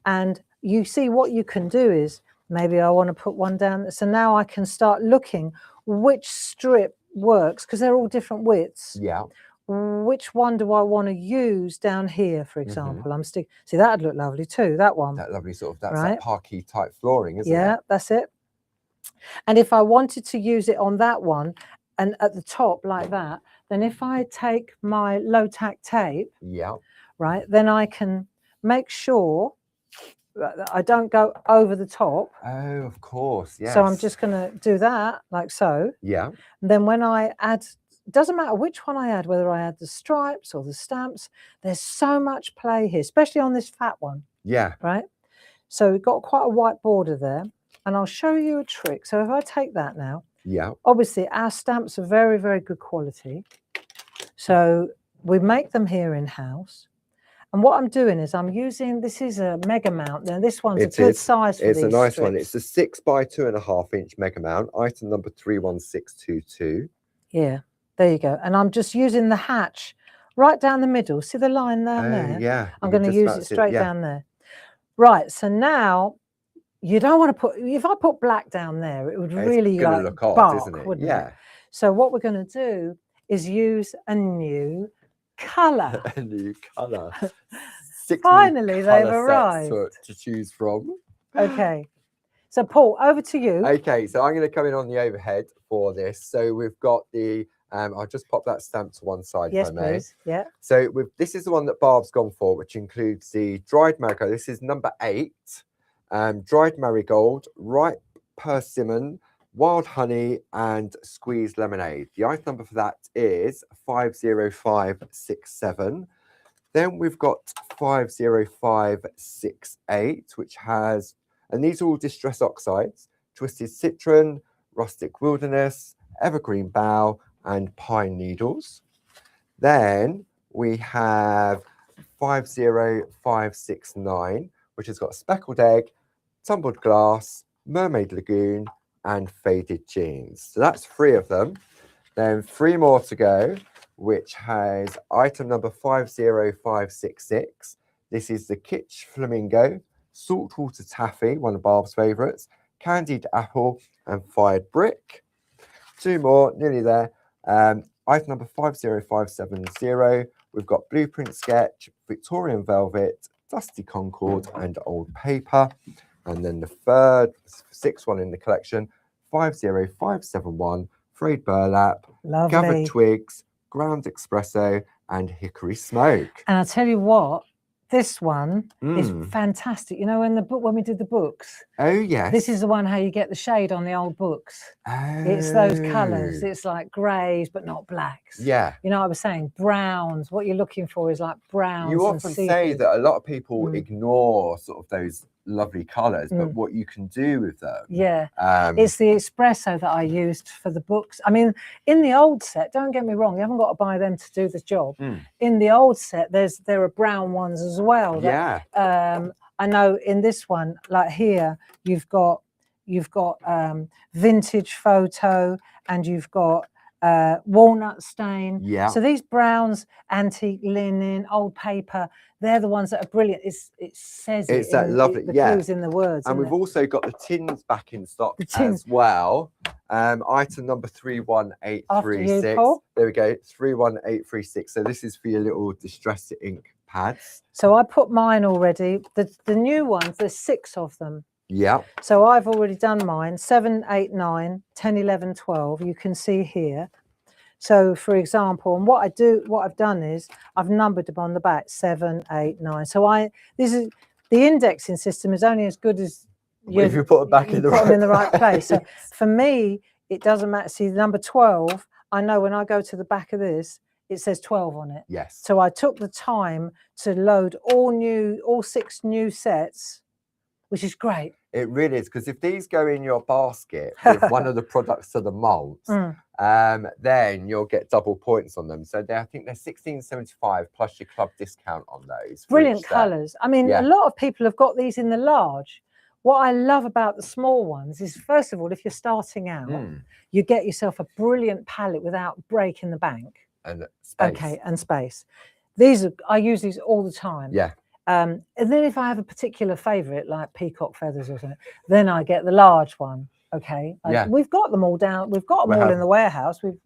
and you see what you can do is, maybe I want to put one down. So now I can start looking which strip works, because they're all different widths. Yeah. Which one do I want to use down here, for example? See, that'd look lovely too, that one. That lovely sort of, that's that parquet type flooring, isn't it? Yeah, that's it. And if I wanted to use it on that one and at the top like that, then if I take my low tack tape, right, then I can make sure that I don't go over the top. Oh, of course, yes. So I'm just going to do that like so. Yeah. And then when I add, it doesn't matter which one I add, whether I add the stripes or the stamps, there's so much play here, especially on this fat one. Yeah. Right? So we've got quite a white border there. And I'll show you a trick. So if I take that now, obviously our stamps are very, very good quality. So we make them here in-house. And what I'm doing is I'm using, this is a mega mount. Now this one's a good size for these It's a nice strips. one. It's a 6 by 2.5 inch mega mount, item number 31622. Yeah, there you go. And I'm just using the hatch right down the middle. See the line down there? Yeah. I'm going to use it straight down there. Right, so now you don't want to put, if I put black down there, it would really like look odd, bark, isn't it? wouldn't it? So what we're going to do is use a new colour. A new colour. Finally, they've arrived. To choose from. Okay. So Paul, over to you. Okay, so I'm going to come in on the overhead for this. So we've got the, I'll just pop that stamp to one side if I may. Please. Yeah. So this is the one that Barb's gone for, which includes the dried marigold. This is number 8. Dried marigold, ripe persimmon, wild honey, and squeezed lemonade. The item number for that is 50567. Then we've got 50568, which has, and these are all distress oxides, twisted citron, rustic wilderness, evergreen bough, and pine needles. Then we have 50569, which has got Speckled Egg, Tumbled Glass, Mermaid Lagoon, and Faded Jeans. So that's 3 of them. Then 3 more to go, which has item number 50566. This is the Kitsch Flamingo, Saltwater Taffy, one of Barb's favourites, Candied Apple, and Fired Brick. 2 more, nearly there. Item number 50570. We've got Blueprint Sketch, Victorian Velvet, Dusty Concord, and Old Paper. And then the 6th one in the collection, 50571, Frayed Burlap, Lovely. Gathered Twigs, Ground Espresso, and Hickory Smoke. And I'll tell you what, this one is fantastic. You know, when we did the books. Oh, yes. This is the one how you get the shade on the old books. Oh. It's those colours. It's like greys, but not blacks. Yeah. You know what I was saying? Browns. What you're looking for is like browns. You often say that a lot of people ignore sort of those lovely colours, but what you can do with them. Yeah. It's the espresso that I used for the books. I mean, in the old set, don't get me wrong, you haven't got to buy them to do the job. In the old set, there are brown ones as well. That, I know in this one, like here, you've got vintage photo, and you've got walnut stain. Yeah. So these browns, antique linen, old paper, they're the ones that are brilliant. It says it's that lovely, the clues in the words. And we've also got the tins back in stock as well. Item number 31836. There we go, 31836. So this is for your little distressed ink pads. So I put mine already. The new ones, there's 6 of them. Yeah. So I've already done mine, 7, 8, 9, 10, 11, 12. You can see here. So for example, and what I've done is I've numbered them on the back, 7, 8, 9. So the indexing system is only as good as if you put it back in the right place. So for me, it doesn't matter. See, number 12, I know when I go to the back of this, it says 12 on it. Yes. So I took the time to load all 6 new sets, which is great. It really is, because if these go in your basket with one of the products of the month, then you'll get double points on them. So I think they're $16.75 plus your club discount on those. Brilliant colours. I mean, a lot of people have got these in the large. What I love about the small ones is, first of all, if you're starting out, you get yourself a brilliant palette without breaking the bank. And space. Okay, and space. I use these all the time. Yeah. And then if I have a particular favourite, like peacock feathers or something, then I get the large one. Okay. We've got them all down. We've got them all in the warehouse. The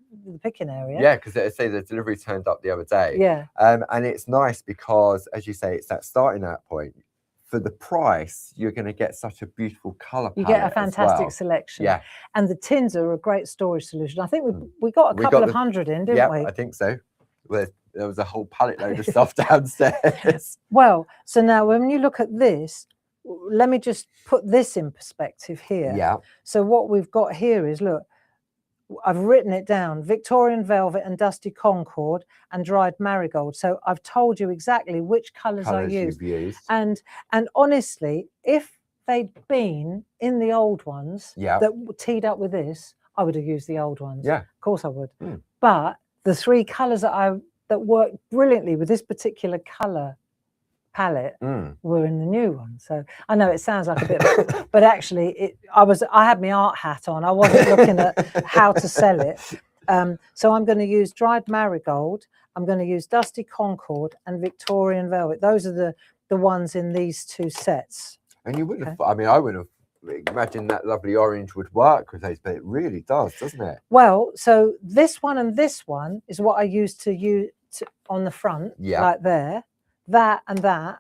picking area. Yeah, because they say the delivery turned up the other day. Yeah. And it's nice because, as you say, it's that starting out point. For the price, you're going to get such a beautiful colour palette. You get a fantastic selection. Yeah. And the tins are a great storage solution. I think we got a couple of hundred in, didn't we? Yeah, I think so. There was a whole pallet load of stuff downstairs. Well, so now when you look at this, let me just put this in perspective here. Yeah. So what we've got here is, look, I've written it down: Victorian Velvet and Dusty Concord and Dried Marigold. So I've told you exactly which colours I used. And honestly, if they'd been in the old ones that teed up with this, I would have used the old ones. Yeah. Of course I would. But the 3 colours that worked brilliantly with this particular colour palette were in the new one. So I know it sounds like a bit, but actually I had my art hat on. I wasn't looking at how to sell it. So I'm going to use Dried Marigold. I'm going to use Dusty Concord and Victorian Velvet. Those are the ones in these 2 sets. And you wouldn't have, I mean, I wouldn't have imagined that lovely orange would work with those, but it really does, doesn't it? Well, so this one and this one is what I used to use on the front, like there. That and that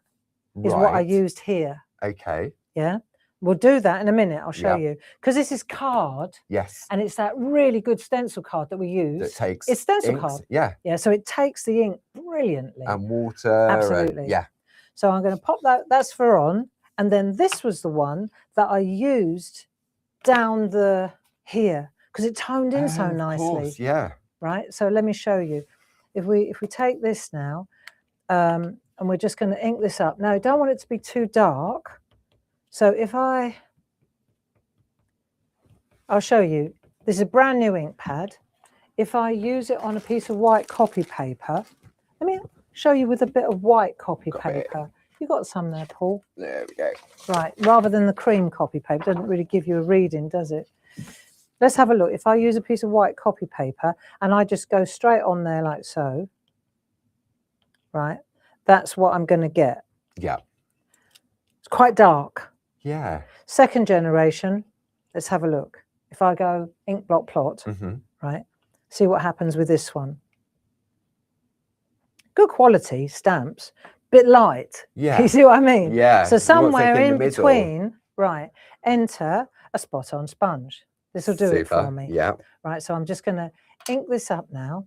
is what I used here. Okay. Yeah. We'll do that in a minute. I'll show you. Because this is card. Yes. And it's that really good stencil card that we use. That takes it's stencil inks. card. Yeah. Yeah. So it takes the ink brilliantly. And water. Absolutely. And, yeah. So I'm going to pop that. That's for on. And then this was the one that I used down here because it toned in so nicely. Of course, yeah. Right. So let me show you. If we take this now, and we're just going to ink this up. Now, I don't want it to be too dark. So if I'll show you. This is a brand new ink pad. If I use it on a piece of white copy paper, let me show you with a bit of white copy Got it. paper. You got some there, Paul? There we go. Right, rather than the cream copy paper, doesn't really give you a reading, does it? Let's have a look. If I use a piece of white copy paper and I just go straight on there like so, right, that's what I'm going to get. Yeah. It's quite dark. Yeah. Second generation, let's have a look. If I go ink blot plot, right, see what happens with this one. Good quality stamps, bit light. Yeah. You see what I mean? Yeah. So somewhere in middle. between, right, enter a spot on sponge. This will do it for me. Yeah. Right, so I'm just going to ink this up now.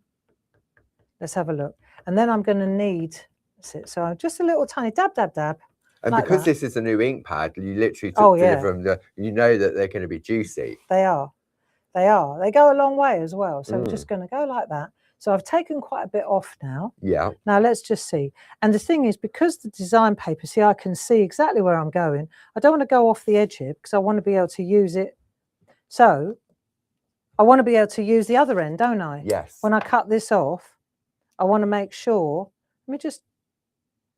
Let's have a look. And then I'm going to need, so just a little tiny dab, dab, dab. And like because that. this is a new ink pad, you literally yeah. deliver them, you know that they're going to be juicy. They are. They are. They go a long way as well. So we're just going to go like that. So I've taken quite a bit off now. Yeah. Now let's just see. And the thing is, because the design paper, see, I can see exactly where I'm going. I don't want to go off the edge here because I want to be able to use it. So I want to be able to use the other end, don't I? Yes. When I cut this off, I want to make sure, let me just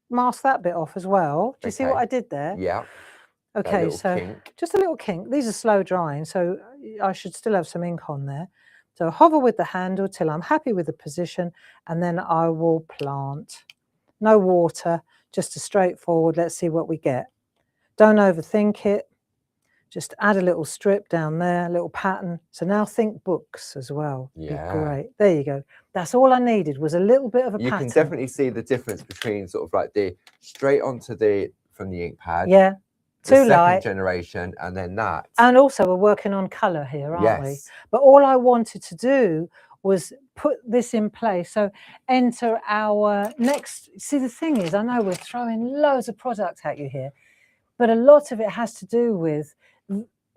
mask that bit off as well. Do you see what I did there? Yeah. Okay, so kink. Just a little kink. These are slow drying, so I should still have some ink on there. So hover with the handle till I'm happy with the position, and then I will plant. No water, just a straightforward, let's see what we get. Don't overthink it. Just add a little strip down there, a little pattern. So now think books as well. Yeah. Great. There you go. That's all I needed was a little bit of a pattern. You can definitely see the difference between sort of like the straight onto from the ink pad. Yeah. Too light. Second generation, and then that. And also we're working on colour here, aren't we? Yes. But all I wanted to do was put this in place. So enter our next, see the thing is, I know we're throwing loads of product at you here, but a lot of it has to do with,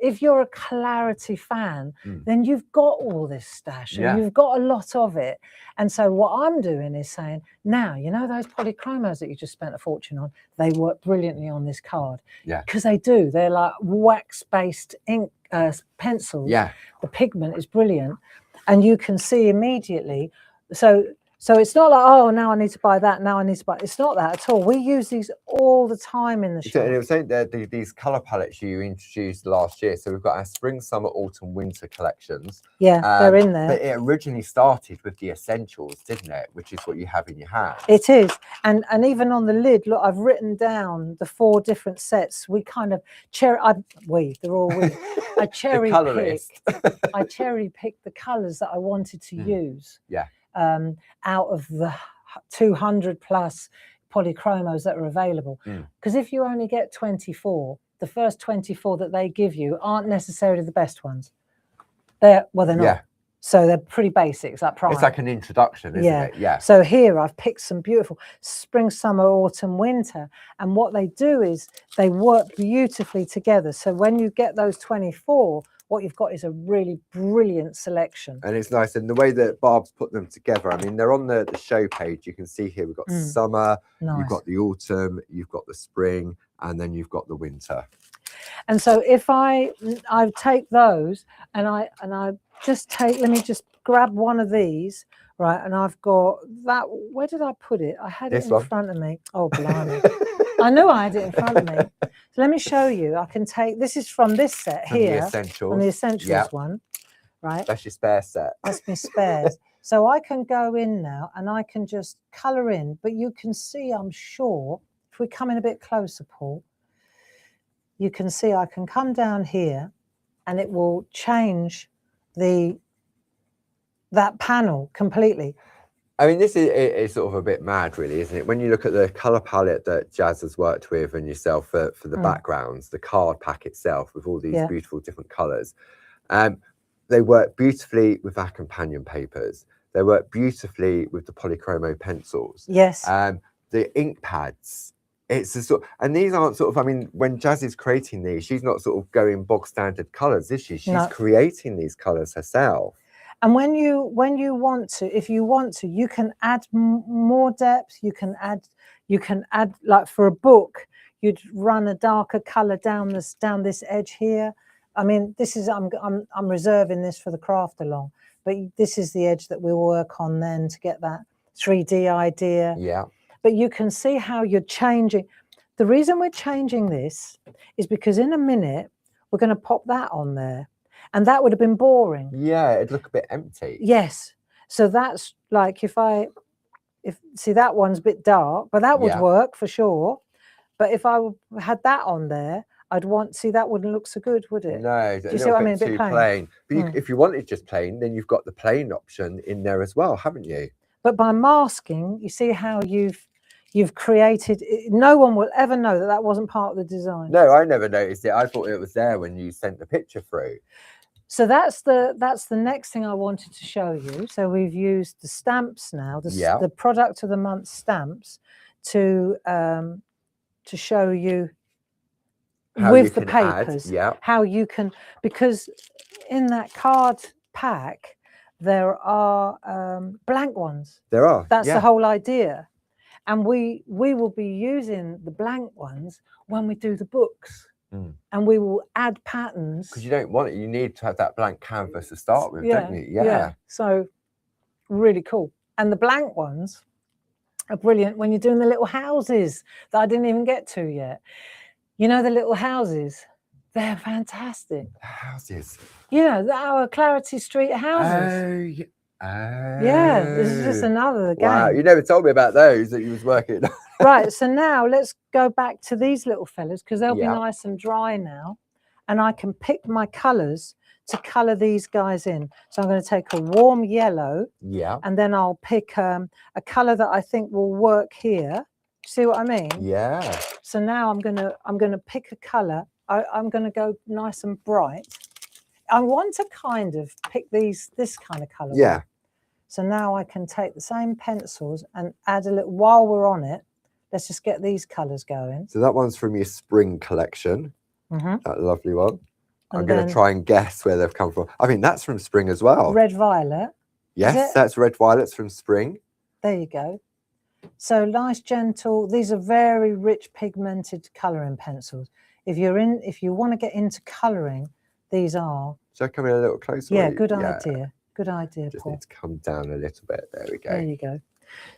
if you're a Clarity fan, then you've got all this stash and you've got a lot of it. And so what I'm doing is saying, now, you know those polychromos that you just spent a fortune on, they work brilliantly on this card. Yeah. Because they do. They're like wax-based ink pencils. Yeah. The pigment is brilliant. And you can see immediately. So it's not like, oh, now I need to buy that, now I need to buy. It's not that at all. We use these all the time in the shop. And it was saying that these colour palettes you introduced last year. So we've got our spring, summer, autumn, winter collections. Yeah, they're in there. But it originally started with the essentials, didn't it? Which is what you have in your hand. It is. And even on the lid, look, I've written down the 4 different sets. We kind of they're all we. I cherry picked the colours that I wanted to use. Yeah. Out of the 200 plus polychromos that are available. Because if you only get 24, the first 24 that they give you aren't necessarily the best ones. They're not. Yeah. So they're pretty basic. It's like prime. It's like an introduction, isn't it? Yeah. So here I've picked some beautiful spring, summer, autumn, winter. And what they do is they work beautifully together. So when you get those 24, what you've got is a really brilliant selection. And it's nice. And the way that Barb's put them together, I mean, they're on the show page. You can see here we've got summer, you've got the autumn, you've got the spring, and then you've got the winter. And so if I take those and I just take, let me just grab one of these, right? And I've got that, where did I put it? I had it in front of me. Oh, blimey. I knew I had it in front of me. So let me show you. I can take, this is from this set here. From the Essentials one, right? That's your spare set. That's my spares. So I can go in now and I can just colour in, but you can see, I'm sure, if we come in a bit closer, Paul, you can see I can come down here and it will change that panel completely. I mean, this is sort of a bit mad, really, isn't it? When you look at the colour palette that Jazz has worked with and yourself for the backgrounds, the card pack itself with all these beautiful different colours, they work beautifully with our companion papers. They work beautifully with the polychromo pencils. Yes. The ink pads. It's a sort, and these aren't sort of, I mean, when Jazz is creating these, she's not sort of going bog standard colours, is she? She's creating these colours herself. And when you want to, if you want to, you can add more depth. You can add, like for a book, you'd run a darker colour down this edge here. I mean, this is, I'm reserving this for the craft along, but this is the edge that we'll work on then to get that 3D idea. Yeah. But you can see how you're changing. The reason we're changing this is because in a minute, we're going to pop that on there. And that would have been boring. Yeah, it'd look a bit empty. Yes. So that's like see, that one's a bit dark, but that would work for sure. But if I had that on there, see, that wouldn't look so good, would it? No, do you see what I mean? A bit plain. But if you wanted just plain, then you've got the plain option in there as well, haven't you? But by masking, you see how you've created. No one will ever know that wasn't part of the design. No, I never noticed it. I thought it was there when you sent the picture through. So that's the next thing I wanted to show you. So we've used the stamps now, the product of the month stamps, to show you how with the papers how you can, because in that card pack there are blank ones. There are. That's the whole idea, and we will be using the blank ones when we do the books. And we will add patterns. Because you don't want it. You need to have that blank canvas to start with, don't you? Yeah. So really cool. And the blank ones are brilliant when you're doing the little houses that I didn't even get to yet. You know, the little houses, they're fantastic. Houses. You know, our Clarity Street houses. Yeah, this is just another game. Wow, you never told me about those that you was working on. Right, so now let's go back to these little fellas because they'll be nice and dry now. And I can pick my colours to colour these guys in. So I'm going to take a warm yellow. Yeah. And then I'll pick a colour that I think will work here. See what I mean? Yeah. So now I'm gonna pick a colour. I'm gonna go nice and bright. I want to kind of pick this kind of colour. Yeah. So now I can take the same pencils and add a little, while we're on it, let's just get these colours going. So that one's from your spring collection. That lovely one. I'm going to try and guess where they've come from. I mean, that's from spring as well. Red violet. Yes, that's red violets from spring. There you go. So nice, gentle. These are very rich pigmented colouring pencils. If you want to get into colouring, these are. Shall I come in a little closer? Yeah, good idea. Good idea, just Paul. need to come down a little bit. There we go. There you go.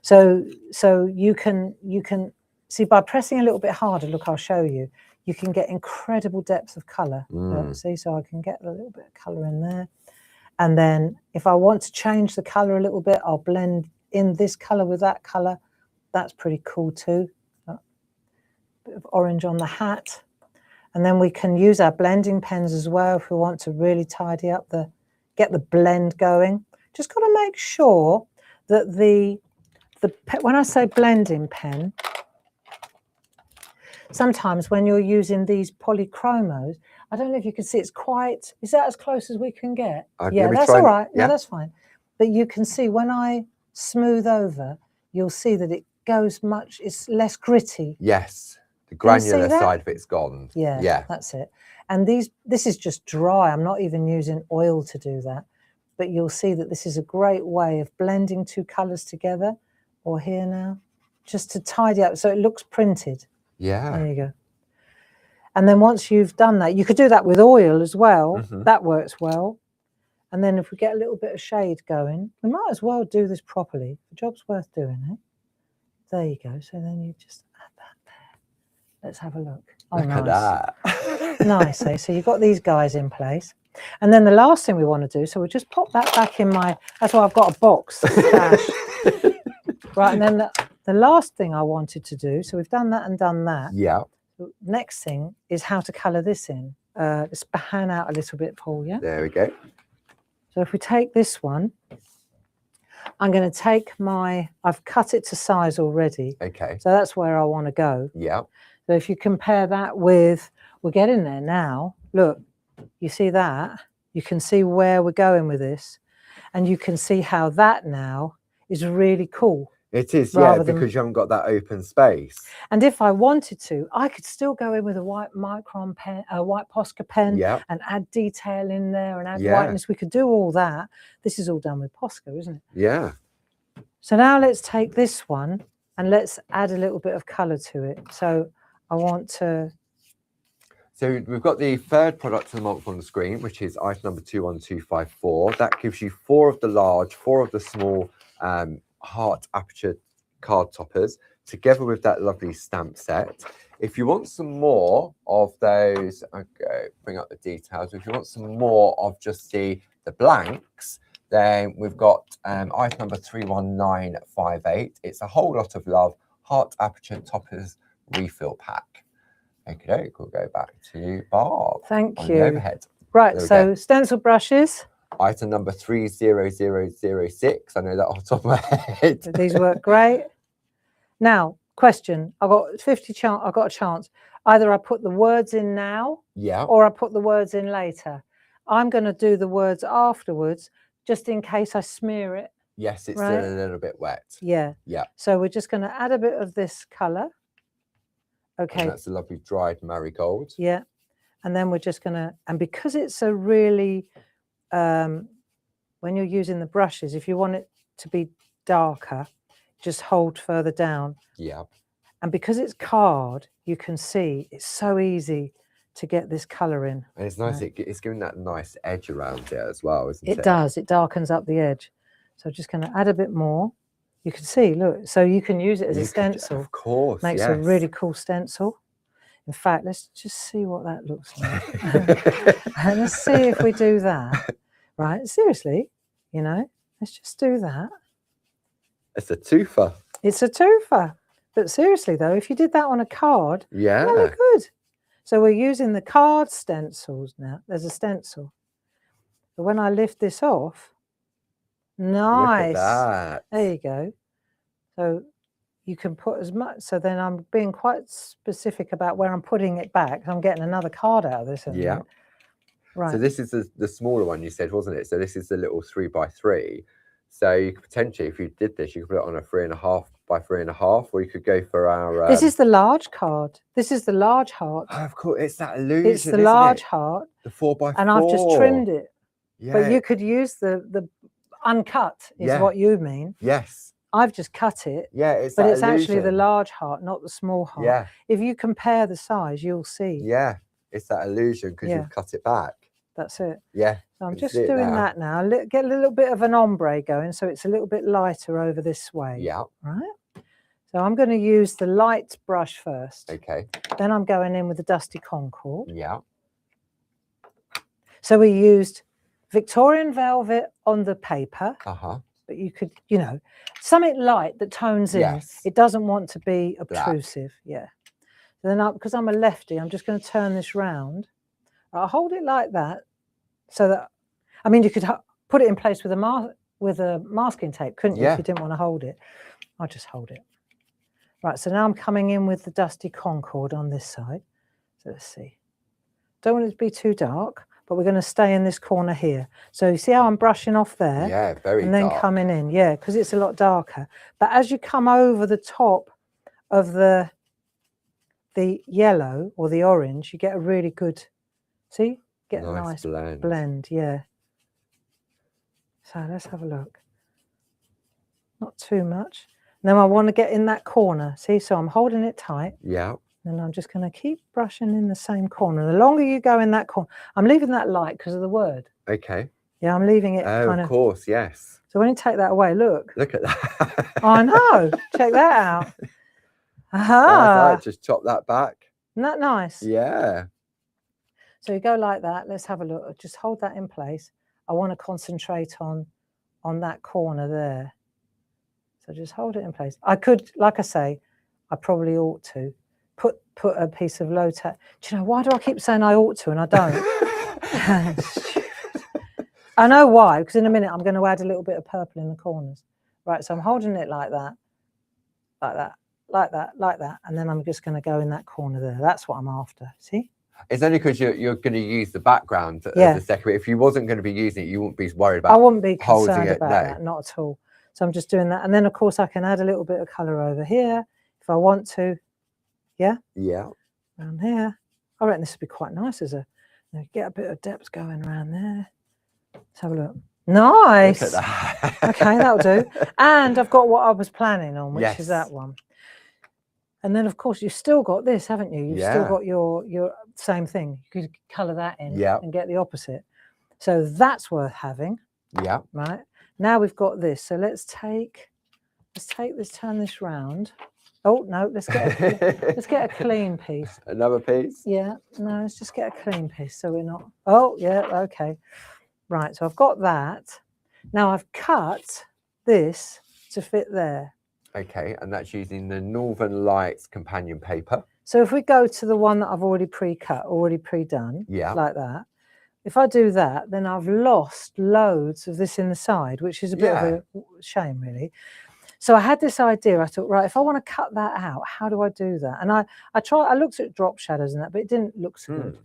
So you can see by pressing a little bit harder. Look, I'll show you. You can get incredible depth of colour. See, so I can get a little bit of colour in there. And then if I want to change the colour a little bit, I'll blend in this colour with that colour. That's pretty cool too. A bit of orange on the hat. And then we can use our blending pens as well if we want to really tidy up get the blend going. Just got to make sure that when I say blending pen, sometimes when you're using these polychromos, I don't know if you can see, is that as close as we can get? Yeah, that's all right. No, that's fine. But you can see when I smooth over, you'll see that it goes it's less gritty. Yes, the granular side of it's gone. Yeah, that's it. And this is just dry. I'm not even using oil to do that. But you'll see that this is a great way of blending two colours together, or here now, just to tidy up so it looks printed. Yeah. There you go. And then once you've done that, you could do that with oil as well. That works well. And then if we get a little bit of shade going, we might as well do this properly. The job's worth doing, eh? There you go. So then you just add that there. Let's have a look. Oh, look nice. At that. Nice, eh? So you've got these guys in place. And then the last thing we want to do, so we'll just pop that back in that's why I've got a box. Right, and then the last thing I wanted to do, so we've done that and done that. Yeah. Next thing is how to colour this in. Let's pan out a little bit, Paul, yeah? There we go. So if we take this one, I'm going to take I've cut it to size already. Okay. So that's where I want to go. Yeah. So if you compare that with, we're getting there now. Look, you see that? You can see where we're going with this. And you can see how that now is really cool. It is, yeah, because you haven't got that open space. And if I wanted to, I could still go in with a white Micron pen, a white Posca pen, and add detail in there and add whiteness. We could do all that. This is all done with Posca, isn't it? Yeah. So now let's take this one and let's add a little bit of colour to it. So I want to... So we've got the third product of the month on the screen, which is item number 21254. That gives you 4 of the large, 4 of the small heart aperture card toppers together with that lovely stamp set. If you want some more of those, okay, bring up the details. If you want some more of just the blanks, then we've got item number 31958. It's a whole lot of love, heart aperture toppers refill pack. Okay, we'll go back to Barb. Thank you. Overhead. Right, so stencil brushes. Item number 30006. I know that off the top of my head. These work great. Now, question. I got a chance. Either I put the words in now, or I put the words in later. I'm going to do the words afterwards, just in case I smear it. Yes, it's still a little bit wet. Yeah. So we're just going to add a bit of this colour. Okay. And that's a lovely dried marigold. Yeah. And then we're just going to, and because it's a really, when you're using the brushes, if you want it to be darker, just hold further down. Yeah. And because it's card, you can see it's so easy to get this colour in. And it's nice, it's giving that nice edge around it as well, isn't it? It does, it darkens up the edge. So I'm just going to add a bit more. You can see, look, so you can use it as a stencil. Of course, Makes a really cool stencil. In fact, let's just see what that looks like. And let's see if we do that. Right, seriously, you know, let's just do that. It's a twofer. It's a twofer. But seriously, though, if you did that on a card, that'd look good. So we're using the card stencils now. There's a stencil. But when I lift this off, nice. Look at that. There you go. So you can put as much. So then I'm being quite specific about where I'm putting it back. I'm getting another card out of this. Yeah. Right. So this is the smaller one you said, wasn't it? So this is the little 3x3. So you could potentially, if you did this, you could put it on a 3.5 by 3.5, or you could go for our. This is the large card. This is the large heart. Oh, of course, it's that illusion. It's the large heart. The 4x4. And I've just trimmed it. Yeah. But you could use the uncut, is what you mean. Yes. I've just cut it. Yeah, it's but that it's illusion. actually the large heart, not the small heart. Yeah. If you compare the size, you'll see. Yeah, it's that illusion because you've cut it back. That's it. Yeah. So I'm just doing that now. Get a little bit of an ombre going, so it's a little bit lighter over this way. Yeah. Right. So I'm going to use the light brush first. Okay. Then I'm going in with the Dusty Concord. Yeah. So we used Victorian velvet on the paper. Uh-huh. But you could, you know, something light that tones in. Yes. It doesn't want to be obtrusive. Black. Yeah. So then because I'm a lefty, I'm just going to turn this round. I'll hold it like that, so that, I mean, you could put it in place with a masking tape, couldn't you, if you didn't want to hold it? I'll just hold it. Right, so now I'm coming in with the Dusty Concord on this side. So let's see. Don't want it to be too dark, but we're going to stay in this corner here. So you see how I'm brushing off there? Yeah, very dark. And then coming in, yeah, because it's a lot darker. But as you come over the top of the yellow or the orange, you get a really good, see? Get a nice blend, yeah. So let's have a look. Not too much. Then I want to get in that corner, see? So I'm holding it tight. Yeah. And I'm just going to keep brushing in the same corner. The longer you go in that corner, I'm leaving that light because of the word. Okay. Yeah, I'm leaving it kind of. Of course, yes. So when you take that away, look. Look at that. I know. Check that out. Aha. Right, just chop that back. Isn't that nice? Yeah. So you go like that. Let's have a look. Just hold that in place. I want to concentrate on that corner there. So just hold it in place. I could, like I say, I probably ought to put a piece of low tack. Do you know, why do I keep saying I ought to and I don't? I know why, because in a minute I'm going to add a little bit of purple in the corners. Right, so I'm holding it like that, like that, like that, like that. And then I'm just going to go in that corner there. That's what I'm after, see? It's only because you're going to use the background as a second. If you wasn't going to be using it, you wouldn't be worried about. I wouldn't be concerned holding it, about that, not at all. So I'm just doing that. And then, of course, I can add a little bit of colour over here if I want to. Yeah? Yeah. Around here. I reckon this would be quite nice as get a bit of depth going around there. Let's have a look. Nice. Look at that. Okay, that'll do. And I've got what I was planning on, which is that one. And then, of course, you've still got this, haven't you? You've still got your same thing. You could colour that in and get the opposite. So that's worth having. Yeah. Right. Now we've got this. So let's take this, turn this round. Oh no, let's get a clean piece. Another piece? Yeah, no, let's just get a clean piece so we're not. Oh yeah, okay. Right, so I've got that. Now I've cut this to fit there. Okay, and that's using the Northern Lights companion paper. So if we go to the one that I've already pre-cut, already pre-done, like that, if I do that, then I've lost loads of this in the side, which is a bit of a shame, really. So I had this idea. I thought, right, if I want to cut that out, how do I do that? And I looked at drop shadows and that, but it didn't look so good.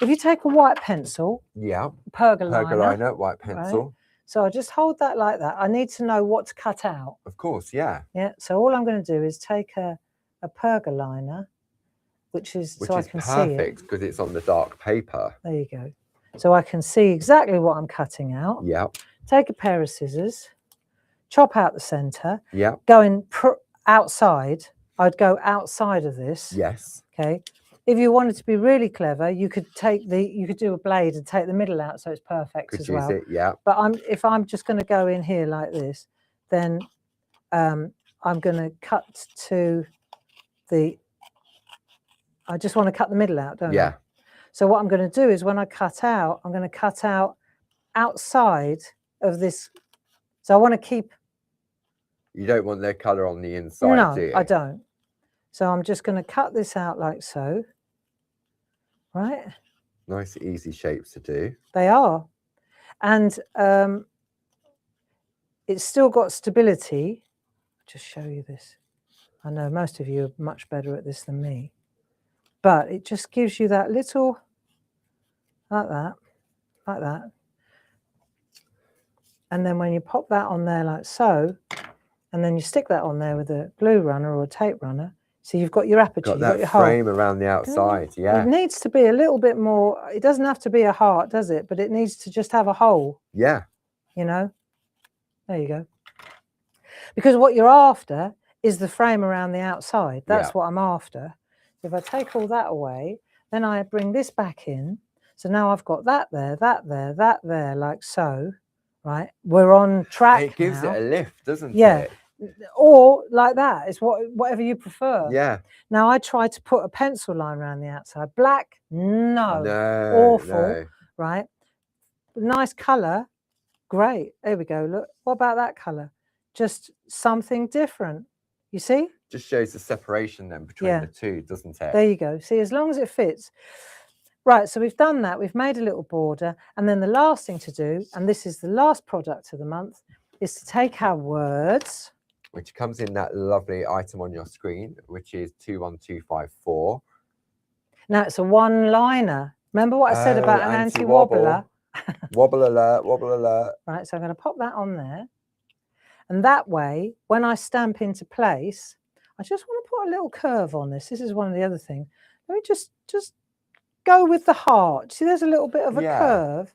If you take a white pencil, pergaliner, white pencil. Right? So I just hold that like that. I need to know what to cut out. Of course, yeah. Yeah. So all I'm going to do is take a pergaliner, which is so I can see it. Perfect because it's on the dark paper. There you go. So I can see exactly what I'm cutting out. Yeah. Take a pair of scissors, chop out the center. Yeah. Going outside, I'd go outside of this. Yes. Okay. If you wanted to be really clever, you could do a blade and take the middle out, so it's perfect as well. It, yeah. But if I'm just going to go in here like this, then I'm going to cut to the. I just want to cut the middle out, don't I? Yeah. So what I'm going to do is when I cut out, I'm going to cut out outside of this. So I want to keep. You don't want their colour on the inside, do you? No, I don't. So I'm just going to cut this out like so. Right? Nice, easy shapes to do. They are. And it's still got stability. I'll just show you this. I know most of you are much better at this than me. But it just gives you that little, like that. And then when you pop that on there like so, and then you stick that on there with a glue runner or a tape runner, so you've got your aperture, got that frame around the outside, yeah. It needs to be a little bit more, it doesn't have to be a heart, does it? But it needs to just have a hole. Yeah. You know? There you go. Because what you're after is the frame around the outside. That's what I'm after. If I take all that away, then I bring this back in. So now I've got that there, that there, like so, right? We're on track. It gives it a lift, doesn't it? Yeah. Or like that. It's whatever you prefer. Yeah. Now I tried to put a pencil line around the outside. Black, no. Awful. No. Right? Nice colour. Great. There we go. Look. What about that colour? Just something different. You see? Just shows the separation then between the two, doesn't it? There you go. See, as long as it fits. Right, so we've done that. We've made a little border. And then the last thing to do, and this is the last product of the month, is to take our words. Which comes in that lovely item on your screen, which is 21254. Now, it's a one-liner. Remember what I said about an anti-wobbler? Wobble alert, wobble alert. Right, so I'm going to pop that on there. And that way, when I stamp into place, I just want to put a little curve on this. This is one of the other things. Let me just go with the heart. See, there's a little bit of a curve.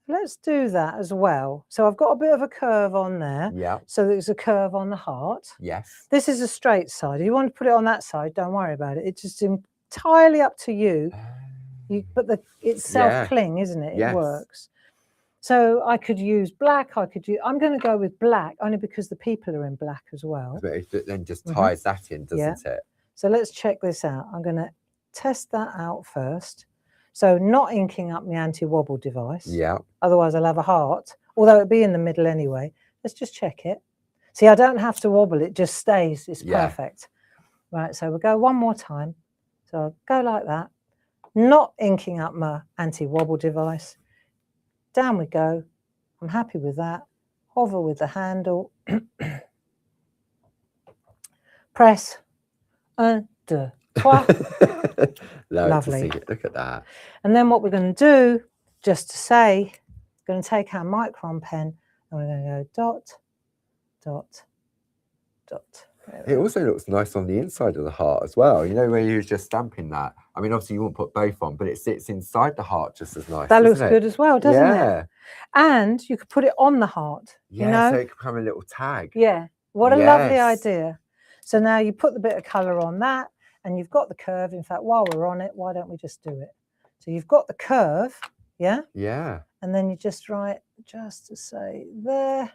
Let's do that as well. So I've got a bit of a curve on there. Yeah. So there's a curve on the heart. Yes. This is a straight side. If you want to put it on that side, don't worry about it. It's just entirely up to you. But it's self-cling, isn't it? It works. So I could use black. I'm going to go with black only because the people are in black as well. But it then just ties that in, doesn't it? So let's check this out. I'm going to test that out first. So not inking up my anti-wobble device. Yeah. Otherwise I'll have a heart, although it'd be in the middle anyway. Let's just check it. See, I don't have to wobble. It just stays. It's perfect. Right, so we'll go one more time. So I'll go like that. Not inking up my anti-wobble device. Down we go. I'm happy with that. Hover with the handle. Press. 1, 2, 3. Lovely. Look at that. And then what we're going to do, just to say, we're going to take our micron pen and we're going to go dot, dot, dot. It also looks nice on the inside of the heart as well. You know, where you're just stamping that. I mean, obviously you won't put both on, but it sits inside the heart just as nice. That looks good as well, doesn't it? And you could put it on the heart. Yeah, you know? So it could become a little tag. Yeah. What a lovely idea. So now you put the bit of colour on that and you've got the curve. In fact, while we're on it, why don't we just do it? So you've got the curve, yeah? Yeah. And then you just write, just to say there.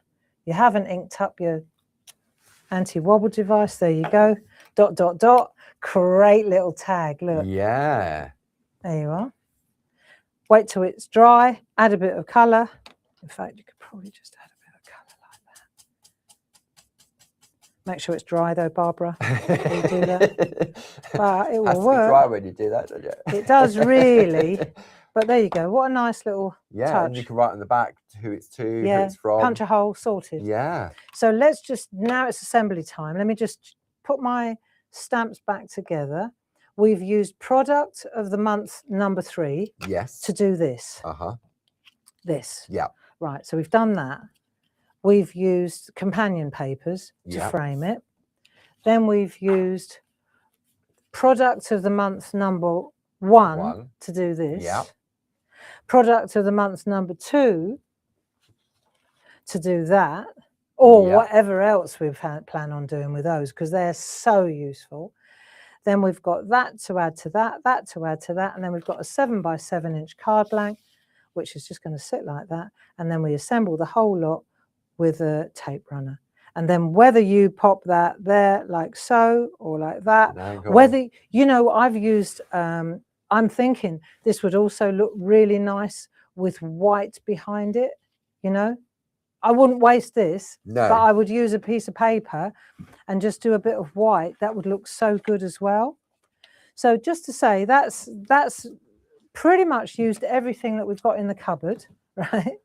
You haven't inked up your anti-wobble device. There you go. dot, dot, dot. Great little tag, look. Yeah. There you are. Wait till it's dry, add a bit of colour. In fact, you could probably just add a bit of colour like that. Make sure it's dry though, Barbara. You do that. But it will work. Dry when you do that, doesn't it? It does really. But there you go. What a nice little touch. And you can write on the back who it's to, who it's from. Punch a hole, sorted. Yeah. So let's just, now it's assembly time. Let me just put my stamps back together. We've used product of the month number 3. Yes. To do this. This. Yeah. Right. So we've done that. We've used companion papers to frame it. Then we've used product of the month number 1 to do this. Yeah. Product of the month number 2 to do that, or whatever else we've plan on doing with those, because they're so useful. Then we've got that to add to that, that to add to that, and then we've got a 7 by 7 inch card blank, which is just going to sit like that. And then we assemble the whole lot with a tape runner. And then whether you pop that there like so or like that, whether, you know, I've used, I'm thinking this would also look really nice with white behind it, you know. I wouldn't waste this, but I would use a piece of paper and just do a bit of white. That would look so good as well. So just to say, that's pretty much used everything that we've got in the cupboard, right?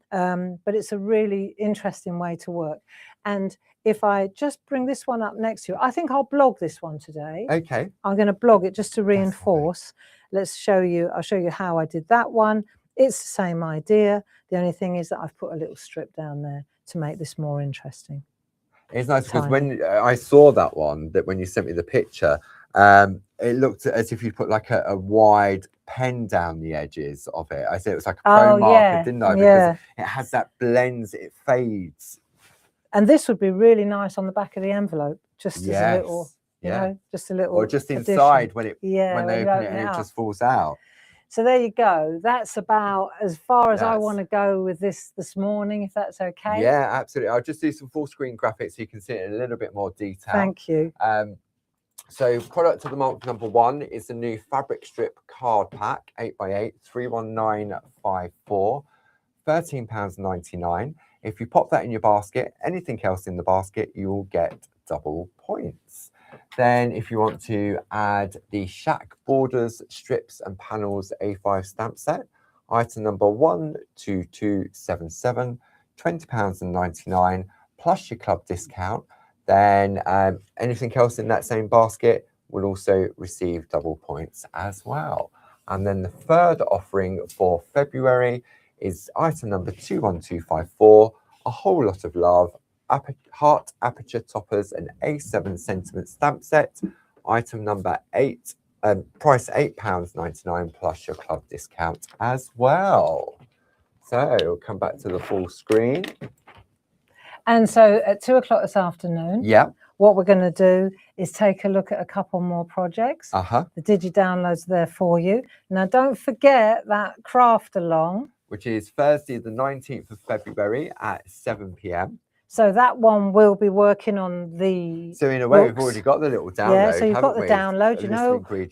But it's a really interesting way to work. And if I just bring this one up next to you, I think I'll blog this one today. Okay. I'm going to blog it just to reinforce. Let's show you, I'll show you how I did that one. It's the same idea. The only thing is that I've put a little strip down there to make this more interesting. It's nice because when I saw that one, that when you sent me the picture, it looked as if you put like a wide pen down the edges of it. I said it was like a pro marker, didn't I? Because it has that blends, it fades. And this would be really nice on the back of the envelope, just as a little, you know, just a little. Or just inside when it when they open it and it just falls out. So there you go. That's about as far as I want to go with this morning, if that's okay. Yeah, absolutely. I'll just do some full screen graphics so you can see it in a little bit more detail. Thank you. So product of the month number 1 is the new fabric strip card pack, 8x8, 31954, £13.99. If you pop that in your basket, anything else in the basket, you will get double points. Then if you want to add the Shack Borders Strips and Panels A5 stamp set, item number 12277, £20.99 plus your club discount, then anything else in that same basket will also receive double points as well. And then the third offering for February is item number 21254, a whole lot of love, heart aperture toppers and A7 sentiment stamp set, item number 8, price £8.99 plus your club discount as well. So we'll come back to the full screen. And so at 2 o'clock this afternoon, what we're going to do is take a look at a couple more projects. The Digi Downloads there for you. Now, don't forget that craft along, which is Thursday, the 19th of February at 7 p.m. So that one will be working on the So in a way, we've already got the little download. Yeah, so you've got the download. You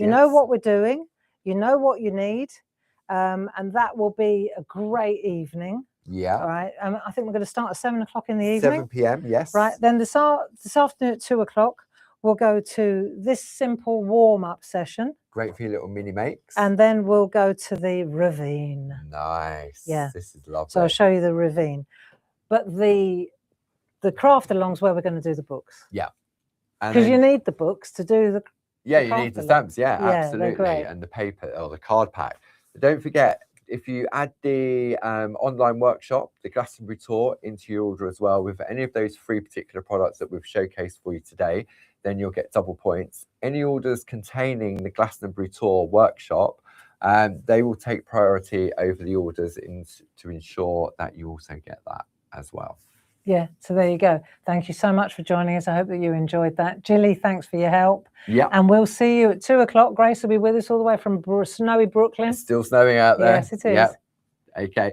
know what we're doing. You know what you need. And that will be a great evening. Yeah. All right. I think we're going to start at 7 o'clock in the evening. 7 p.m. Yes. Right. Then this afternoon at 2 o'clock, we'll go to this simple warm-up session. Great for your little mini makes. And then we'll go to the ravine. Nice. Yeah. This is lovely. So I'll show you the ravine. But the craft along's where we're going to do the books. Yeah. Because you need the books to do the you need the stamps. Yeah, absolutely. And the paper or the card pack. But don't forget, if you add the online workshop, the Glastonbury tour, into your order as well with any of those 3 particular products that we've showcased for you today, then you'll get double points. Any orders containing the Glastonbury tour workshop, they will take priority over the orders to ensure that you also get that as well. Yeah, so there you go. Thank you so much for joining us. I hope that you enjoyed that. Jilly, thanks for your help. Yeah. And we'll see you at 2 o'clock. Grace will be with us all the way from snowy Brooklyn. It's still snowing out there. Yes, it is. Yeah. Okay.